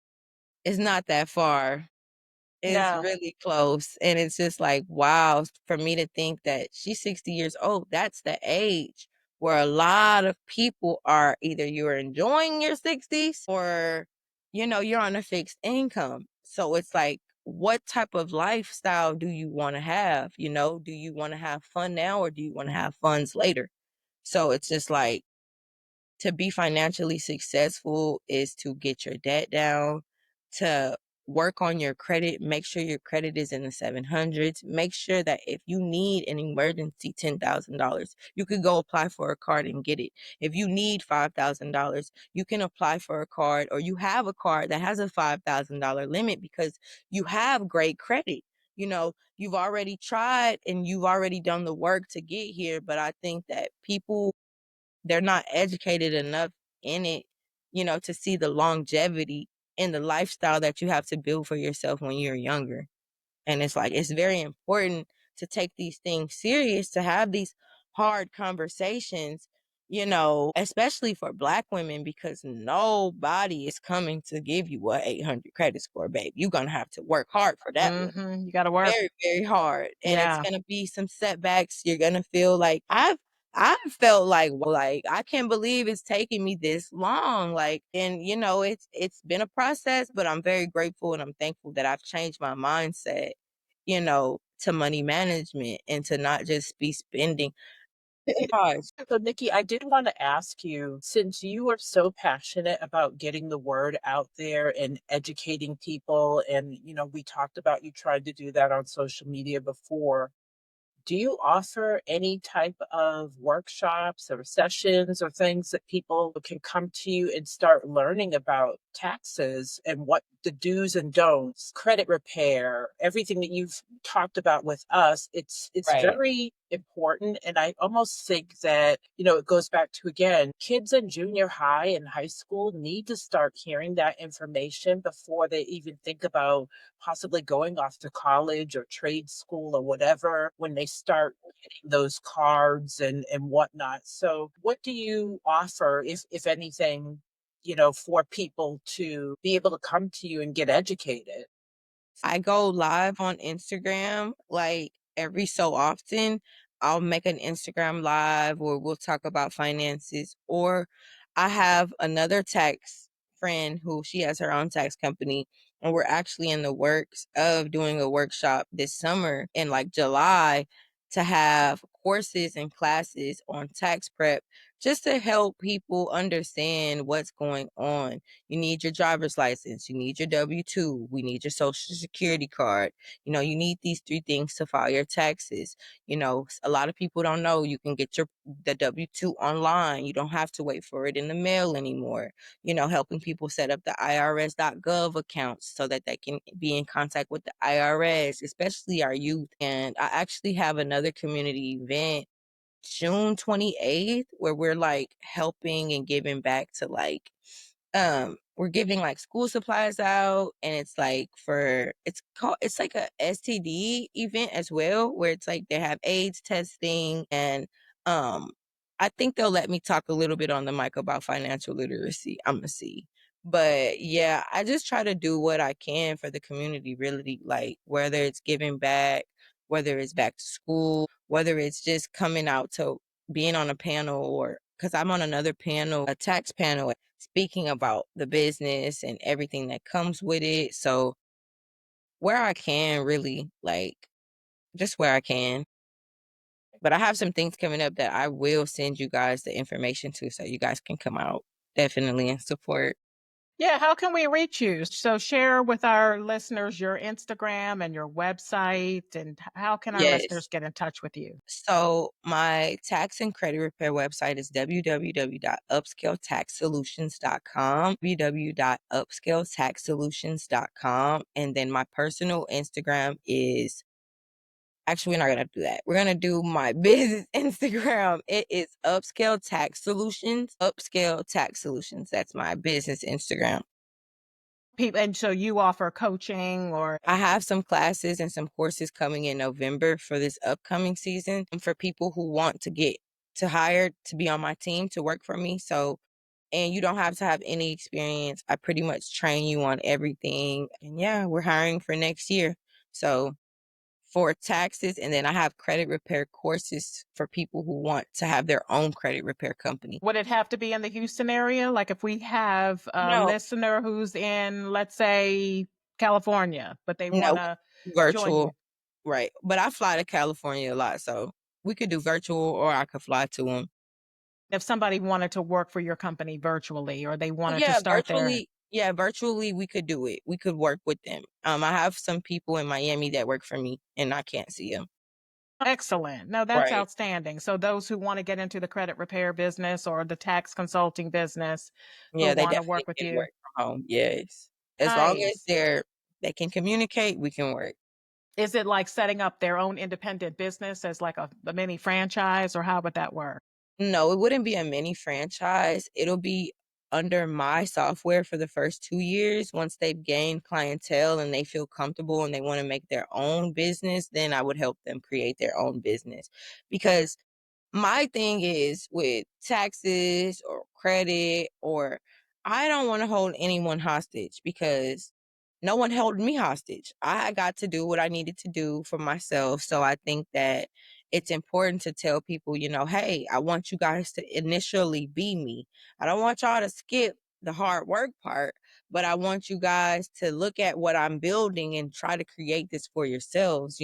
It's not that far. It's No. really close, and it's just like, wow, for me to think that she's 60 years old, that's the age where a lot of people are either you're enjoying your 60s or, you're on a fixed income. So it's like, what type of lifestyle do you wanna have, Do you wanna have fun now or do you wanna have funds later? So it's just like to be financially successful is to get your debt down, to work on your credit, make sure your credit is in the 700s. Make sure that if you need an emergency $10,000, you could go apply for a card and get it. If you need $5,000, you can apply for a card or you have a card that has a $5,000 limit because you have great credit. You've already tried and you've already done the work to get here, but I think that people they're not educated enough in it, to see the longevity in the lifestyle that you have to build for yourself when you're younger. And it's like, it's very important to take these things serious, to have these hard conversations, especially for Black women, because nobody is coming to give you a 800 credit score, babe. You're going to have to work hard for that one. You gotta work. Very, very hard, and it's Yeah. gonna be some setbacks. You're gonna feel like I've felt like, I can't believe it's taking me this long, and, it's been a process, but I'm very grateful and I'm thankful that I've changed my mindset, to money management and to not just be spending. Gosh. So, Nikki, I did want to ask you, since you are so passionate about getting the word out there and educating people, and we talked about you tried to do that on social media before. Do you offer any type of workshops or sessions or things that people can come to you and start learning about taxes and what the do's and don'ts, credit repair, everything that you've talked about with us? It's Right. very important, and I almost think that, it goes back to, again, kids in junior high and high school need to start hearing that information before they even think about possibly going off to college or trade school or whatever when they start getting those cards and whatnot. So what do you offer, if anything, for people to be able to come to you and get educated? I go live on Instagram like every so often. I'll make an Instagram live where we'll talk about finances. Or I have another tax friend who she has her own tax company. And we're actually in the works of doing a workshop this summer in like July to have courses and classes on tax prep just to help people understand what's going on. You need your driver's license, you need your W-2, we need your social security card. You need these three things to file your taxes. A lot of people don't know you can get the W-2 online. You don't have to wait for it in the mail anymore. Helping people set up the IRS.gov accounts so that they can be in contact with the IRS, especially our youth. And I actually have another community event June 28th where we're like helping and giving back to we're giving like school supplies out, and it's like a STD event as well where it's like they have AIDS testing. And um I think they'll let me talk a little bit on the mic about financial literacy. I'm gonna see. But yeah, I just try to do what I can for the community, really, like whether it's giving back, whether it's back to school, whether it's just coming out to being on a panel, or because I'm on another panel, a tax panel speaking about the business and everything that comes with it. So where I can really, like, just where I can. But I have some things coming up that I will send you guys the information to so you guys can come out definitely and support. Yeah, how can we reach you? So share with our listeners your Instagram and your website, and how can our Yes. listeners get in touch with you? So my tax and credit repair website is www.upscaletaxsolutions.com, www.upscaletaxsolutions.com, and then my personal Instagram is actually, we're not gonna do that. We're gonna do my business Instagram. It is Upscale Tax Solutions. Upscale Tax Solutions. That's my business Instagram. People, and so you offer coaching or I have some classes and some courses coming in November for this upcoming season for people who want to get to hire to be on my team to work for me. So, and you don't have to have any experience. I pretty much train you on everything. And yeah, we're hiring for next year. So, for taxes, and then I have credit repair courses for people who want to have their own credit repair company. would it have to be in the Houston area? Like if we have a No, listener who's in, let's say, California, but they want no, to join you. virtual, right? But I fly to California a lot, so we could do virtual, or I could fly to them. If somebody wanted to work for your company virtually or they wanted to Yeah, start there. virtually. Yeah, virtually we could do it. We could work with them. I have some people in Miami that work for me, and I can't see them. Excellent. No, that's Right. outstanding. So those who want to get into the credit repair business or the tax consulting business who Yeah, they want to definitely work with can you. work from home. Yes, as long as Nice. they can communicate, we can work. Is it like setting up their own independent business as like a mini franchise, or how would that work? No, it wouldn't be a mini franchise. It'll be under my software for the first 2 years. Once they've gained clientele and they feel comfortable and they wanna make their own business, then I would help them create their own business. Because my thing is with taxes or credit, or I don't want to hold anyone hostage because no one held me hostage. I got to do what I needed to do for myself. So I think that it's important to tell people, hey, I want you guys to initially be me. I don't want y'all to skip the hard work part, but I want you guys to look at what I'm building and try to create this for yourselves.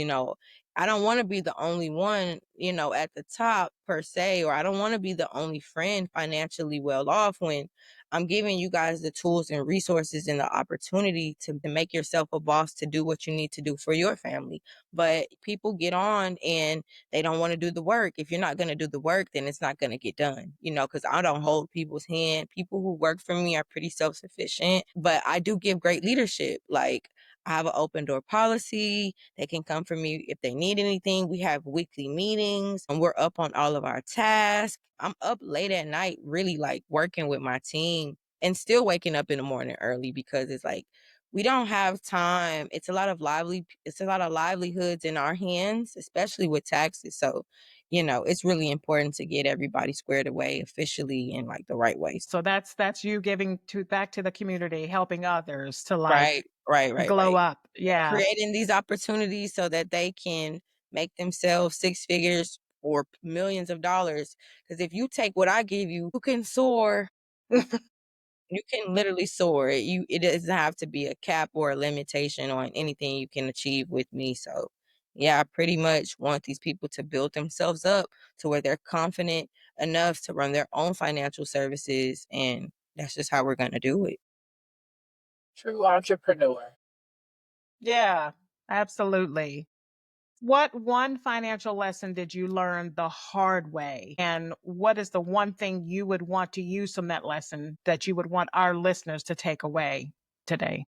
I don't want to be the only one, at the top per se, or I don't want to be the only friend financially well off when I'm giving you guys the tools and resources and the opportunity to make yourself a boss to do what you need to do for your family. But people get on and they don't want to do the work. If you're not going to do the work, then it's not going to get done, because I don't hold people's hand. People who work for me are pretty self sufficient, but I do give great leadership. Like, I have an open door policy. They can come for me if they need anything. We have weekly meetings and we're up on all of our tasks. I'm up late at night, really like working with my team and still waking up in the morning early because it's like we don't have time. It's a lot of livelihoods in our hands, especially with taxes. So, it's really important to get everybody squared away officially in like the right ways. So that's you giving to back to the community, helping others to like Right, right, right, glow right. up. Yeah. Creating these opportunities so that they can make themselves six figures or millions of dollars. Because if you take what I give you, you can soar. You can literally soar. It doesn't have to be a cap or a limitation on anything you can achieve with me. So yeah, I pretty much want these people to build themselves up to where they're confident enough to run their own financial services. And that's just how we're gonna do it. True entrepreneur. Yeah, absolutely. What one financial lesson did you learn the hard way? And what is the one thing you would want to use from that lesson that you would want our listeners to take away today?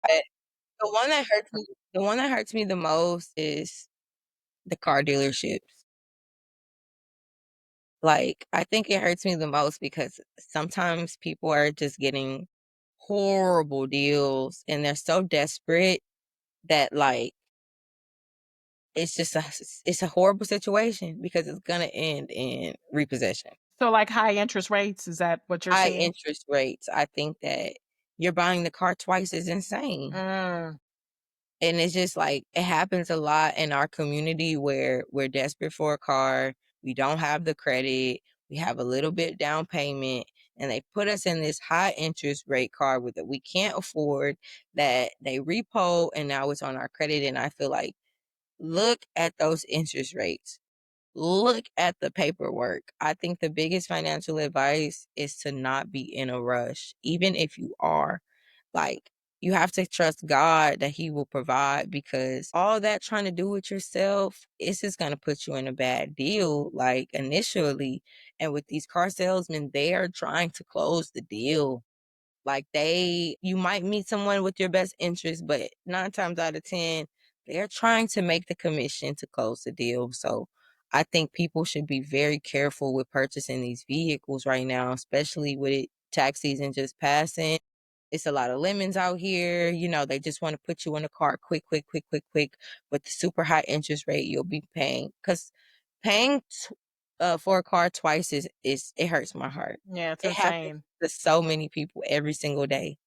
But the one that hurts me the most is the car dealerships. Like, I think it hurts me the most because sometimes people are just getting horrible deals and they're so desperate that, like, it's a horrible situation because it's gonna end in repossession. So, like high interest rates, is that what you're High seeing? interest rates, I think that you're buying the car twice is insane. Mm. And it's just like it happens a lot in our community where we're desperate for a car, we don't have the credit, we have a little bit down payment, and they put us in this high interest rate card with that we can't afford, that they repo, and now it's on our credit. And I feel like, look at those interest rates. Look at the paperwork. I think the biggest financial advice is to not be in a rush, even if you are. Like, you have to trust God that He will provide, because all that trying to do it yourself is just going to put you in a bad deal, like initially. And with these car salesmen, they are trying to close the deal. Like, you might meet someone with your best interest, but 9 times out of 10, they're trying to make the commission to close the deal. So I think people should be very careful with purchasing these vehicles right now, especially with tax season just passing. It's a lot of lemons out here. They just want to put you in a car quick, quick, quick, quick, quick, with the super high interest rate you'll be paying. Because paying for a car twice is it hurts my heart. Yeah, it's It happens insane. to so many people every single day,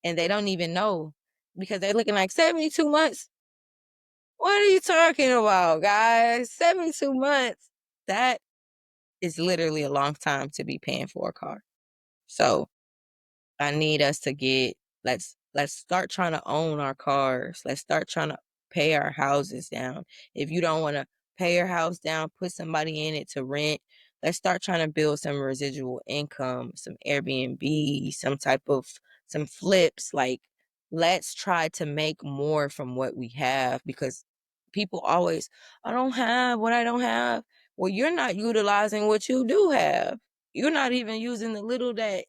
and they don't even know, because they're looking like 72 months. What are you talking about, guys? 72 months. That is literally a long time to be paying for a car. So I need us to let's start trying to own our cars. Let's start trying to pay our houses down. If you don't want to pay your house down, put somebody in it to rent. Let's start trying to build some residual income, some Airbnb, some flips. Like, let's try to make more from what we have, because people always, I don't have what I don't have. Well, you're not utilizing what you do have. You're not even using the little that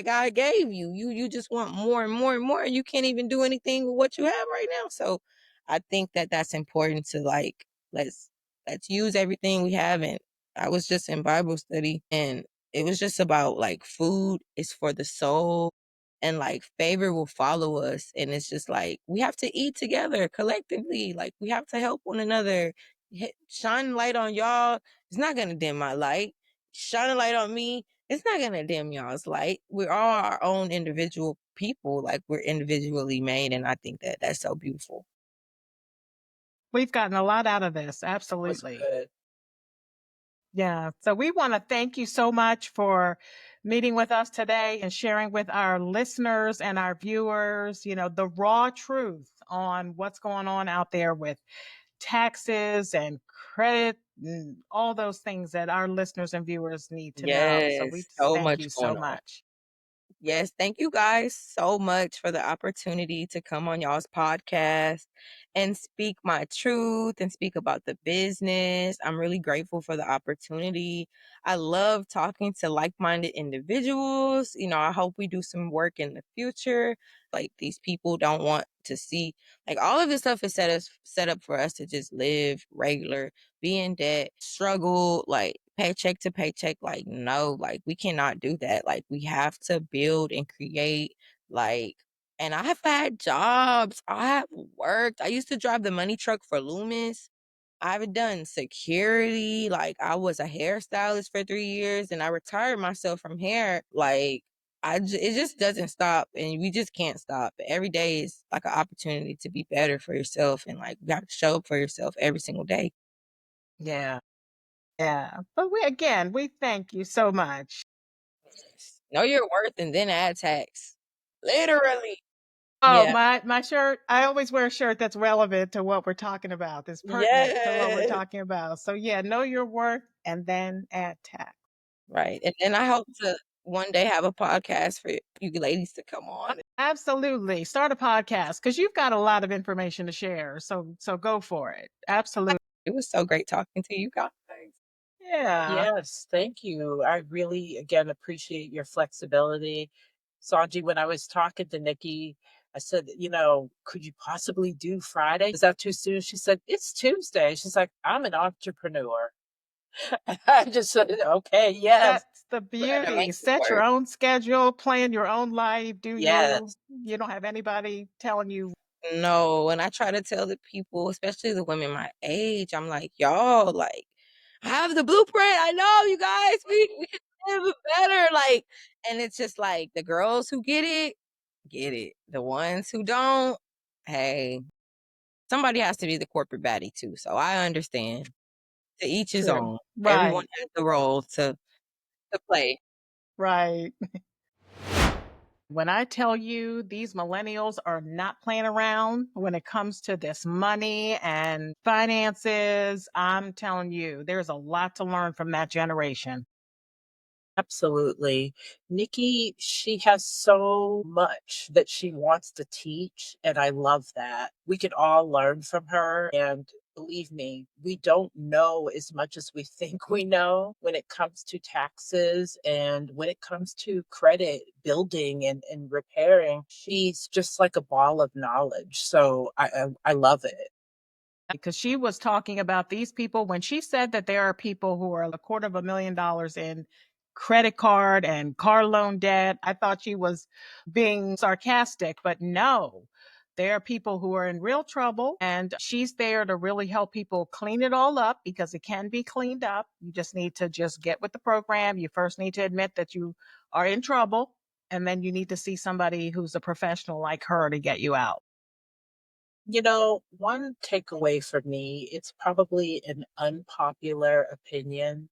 God gave you. You just want more and more and more, and you can't even do anything with what you have right now. So I think that that's important to, like, let's let's use everything we have. And I was just in Bible study, and it was just about, like, food is for the soul, and, like, favor will follow us. And it's just like, we have to eat together collectively. Like, we have to help one another. Shine light on y'all. It's not gonna dim my light. Shine a light on me. It's not gonna dim y'all's light. We're all our own individual people. Like, we're individually made, and I think that that's so beautiful. We've gotten a lot out of this. Was Absolutely. good. Yeah. So we want to thank you so much for meeting with us today and sharing with our listeners and our viewers, the raw truth on what's going on out there with taxes and credit and all those things that our listeners and viewers need to know. So we Yes, just so thank much you so going on. much. Yes, thank you guys so much for the opportunity to come on y'all's podcast and speak my truth and speak about the business. I'm really grateful for the opportunity. I love talking to like-minded individuals. I hope we do some work in the future. Like, these people don't want to see, like, all of this stuff is set up for us to just live regular, be in debt, struggle, like, paycheck to paycheck. Like, no, like, we cannot do that. Like, we have to build and create, like, and I have had jobs. I have worked. I used to drive the money truck for Loomis. I've done security. Like, I was a hairstylist for 3 years, and I retired myself from hair. Like, it just doesn't stop, and we just can't stop. Every day is like an opportunity to be better for yourself, and, like, you got to show up for yourself every single day. Yeah. Yeah. But we thank you so much. Know your worth and then add tax. Literally. Oh, Yeah. my shirt. I always wear a shirt that's relevant to what we're talking about, that's pertinent to what we're Yes. talking about. So yeah, know your worth and then add tax. Right. And I hope to one day have a podcast for you ladies to come on. Absolutely. Start a podcast because you've got a lot of information to share. So go for it. Absolutely. It was so great talking to you guys. Yeah. Yes, thank you. I really, again, appreciate your flexibility. Sanji, when I was talking to Nikki, I said, could you possibly do Friday? Is that too soon? She said, it's Tuesday. She's like, I'm an entrepreneur. I just said, okay, yes, That's the We're gonna beauty. make it Set your work. own schedule, plan your own life, do you. yes. You don't have anybody telling you. No, and I try to tell the people, especially the women my age, I'm like, y'all, like, I have the blueprint. I know, you guys, we can live better. Like, and it's just like, the girls who get it, get it. The ones who don't, hey, somebody has to be the corporate baddie too. So I understand. To each his True. own. Everyone Right. has the role to play. Right. When I tell you these millennials are not playing around when it comes to this money and finances, I'm telling you, there's a lot to learn from that generation. Absolutely. Nikki, she has so much that she wants to teach, and I love that. We can all learn from her, and believe me, we don't know as much as we think we know when it comes to taxes and when it comes to credit building and repairing. She's just like a ball of knowledge. So I love it. Because she was talking about these people when she said that there are people who are $250,000 in credit card and car loan debt. I thought she was being sarcastic, but no. There are people who are in real trouble, and she's there to really help people clean it all up because it can be cleaned up. You just need to just get with the program. You first need to admit that you are in trouble, and then you need to see somebody who's a professional like her to get you out. One takeaway for me, it's probably an unpopular opinion,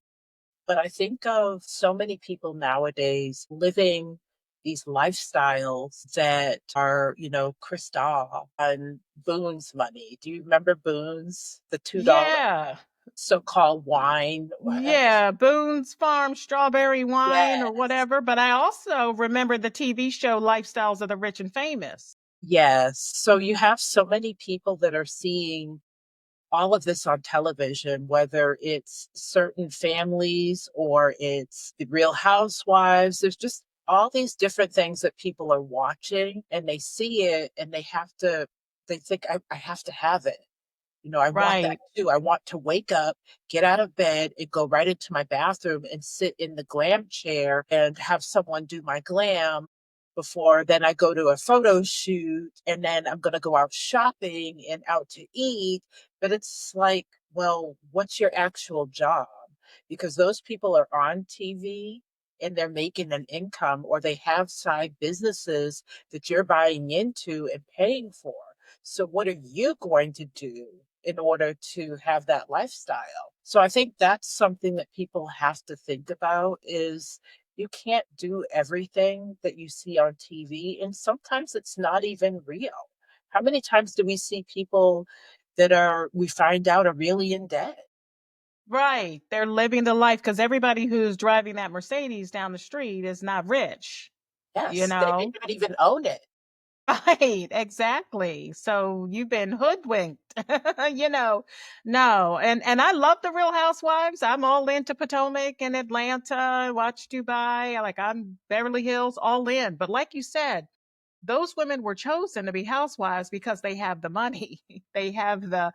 but I think of so many people nowadays living these lifestyles that are, Cristal and Boone's money. Do you remember Boone's, the $2 Yeah. so-called wine? Yeah, Boone's Farm strawberry wine or Yes. whatever, but I also remember the TV show Lifestyles of the Rich and Famous. Yes. So you have so many people that are seeing all of this on television, whether it's certain families or it's the Real Housewives. There's just all these different things that people are watching and they see it and they think, I have to have it. I want that Right. too. I want to wake up, get out of bed, and go right into my bathroom and sit in the glam chair and have someone do my glam before then I go to a photo shoot and then I'm going to go out shopping and out to eat. But it's like, well, what's your actual job? Because those people are on TV and they're making an income or they have side businesses that you're buying into and paying for. So, what are you going to do in order to have that lifestyle? So, I think that's something that people have to think about is you can't do everything that you see on TV, and sometimes it's not even real. How many times do we see people that we find out are really in debt? Right. They're living the life because everybody who's driving that Mercedes down the street is not rich, you Yes, they may know? not even own it. Right, exactly. So you've been hoodwinked, you know. No, and I love the Real Housewives. I'm all into Potomac and Atlanta. Watch Dubai. Like I'm Beverly Hills, all in. But like you said, those women were chosen to be housewives because they have the money. They have the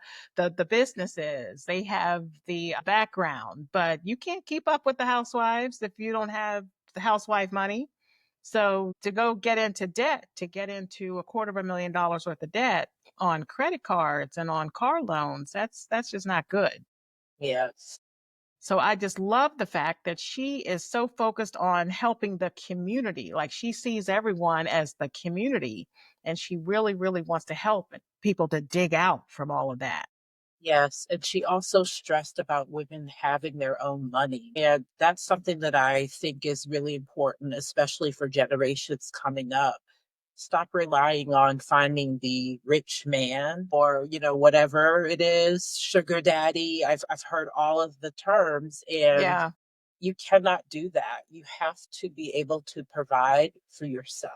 businesses. They have the background. But you can't keep up with the housewives if you don't have the housewife money. So to go get into debt, to get into $250,000 worth of debt on credit cards and on car loans, that's just not good. Yes. So I just love the fact that she is so focused on helping the community. Like she sees everyone as the community and she really, really wants to help people to dig out from all of that. Yes, and she also stressed about women having their own money. And that's something that I think is really important, especially for generations coming up. Stop relying on finding the rich man or, whatever it is, sugar daddy. I've heard all of the terms and Yeah. you cannot do that. You have to be able to provide for yourself.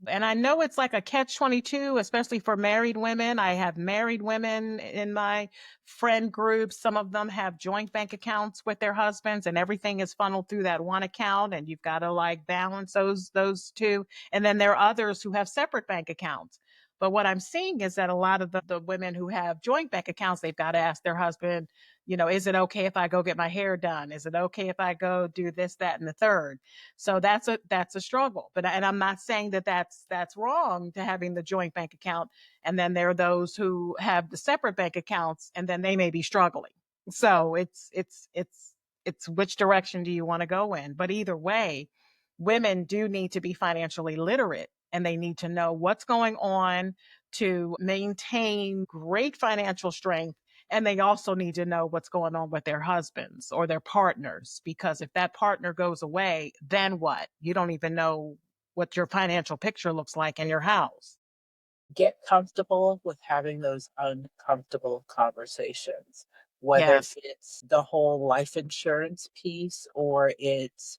And I know it's like a catch 22, especially for married women. I have married women in my friend group. Some of them have joint bank accounts with their husbands and everything is funneled through that one account and you've got to like balance those two. And then there are others who have separate bank accounts. But what I'm seeing is that a lot of the women who have joint bank accounts, they've got to ask their husband, is it okay if I go get my hair done? Is it okay if I go do this, that, and the third? So that's a struggle. But and I'm not saying that that's wrong to having the joint bank account. And then there are those who have the separate bank accounts, and then they may be struggling. So it's which direction do you want to go in? But either way, women do need to be financially literate, and they need to know what's going on to maintain great financial strength And they also need to know what's going on with their husbands or their partners, because if that partner goes away, then what? You don't even know what your financial picture looks like in your house. Get comfortable with having those uncomfortable conversations, whether Yes. it's the whole life insurance piece or it's,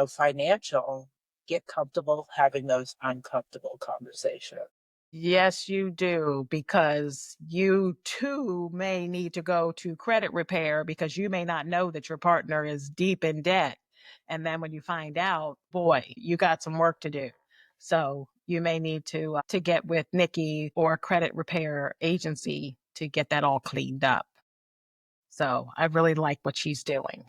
financial. Get comfortable having those uncomfortable conversations. Yes, you do, because you too may need to go to credit repair because you may not know that your partner is deep in debt. And then when you find out, boy, you got some work to do. So you may need to get with Nikki or a credit repair agency to get that all cleaned up. So I really like what she's doing.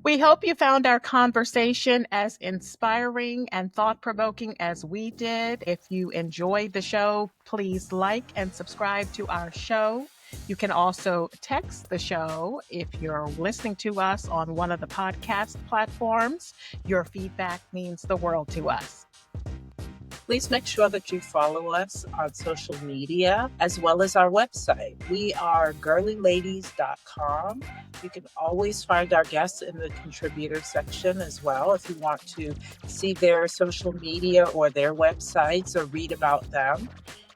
We hope you found our conversation as inspiring and thought provoking as we did. If you enjoyed the show, please like and subscribe to our show. You can also text the show if you're listening to us on one of the podcast platforms. Your feedback means the world to us. Please make sure that you follow us on social media as well as our website. We are girlieladies.com. You can always find our guests in the contributor section as well if you want to see their social media or their websites or read about them.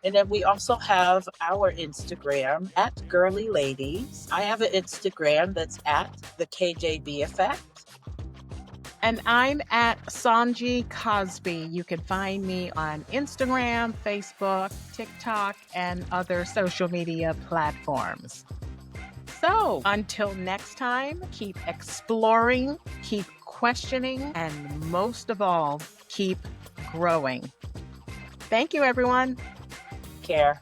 And then we also have our Instagram at Girlie Ladies. I have an Instagram that's at the KJB Effect. And I'm at Sanji Cosby. You can find me on Instagram, Facebook, TikTok, and other social media platforms. So until next time, keep exploring, keep questioning, and most of all, keep growing. Thank you, everyone. Care.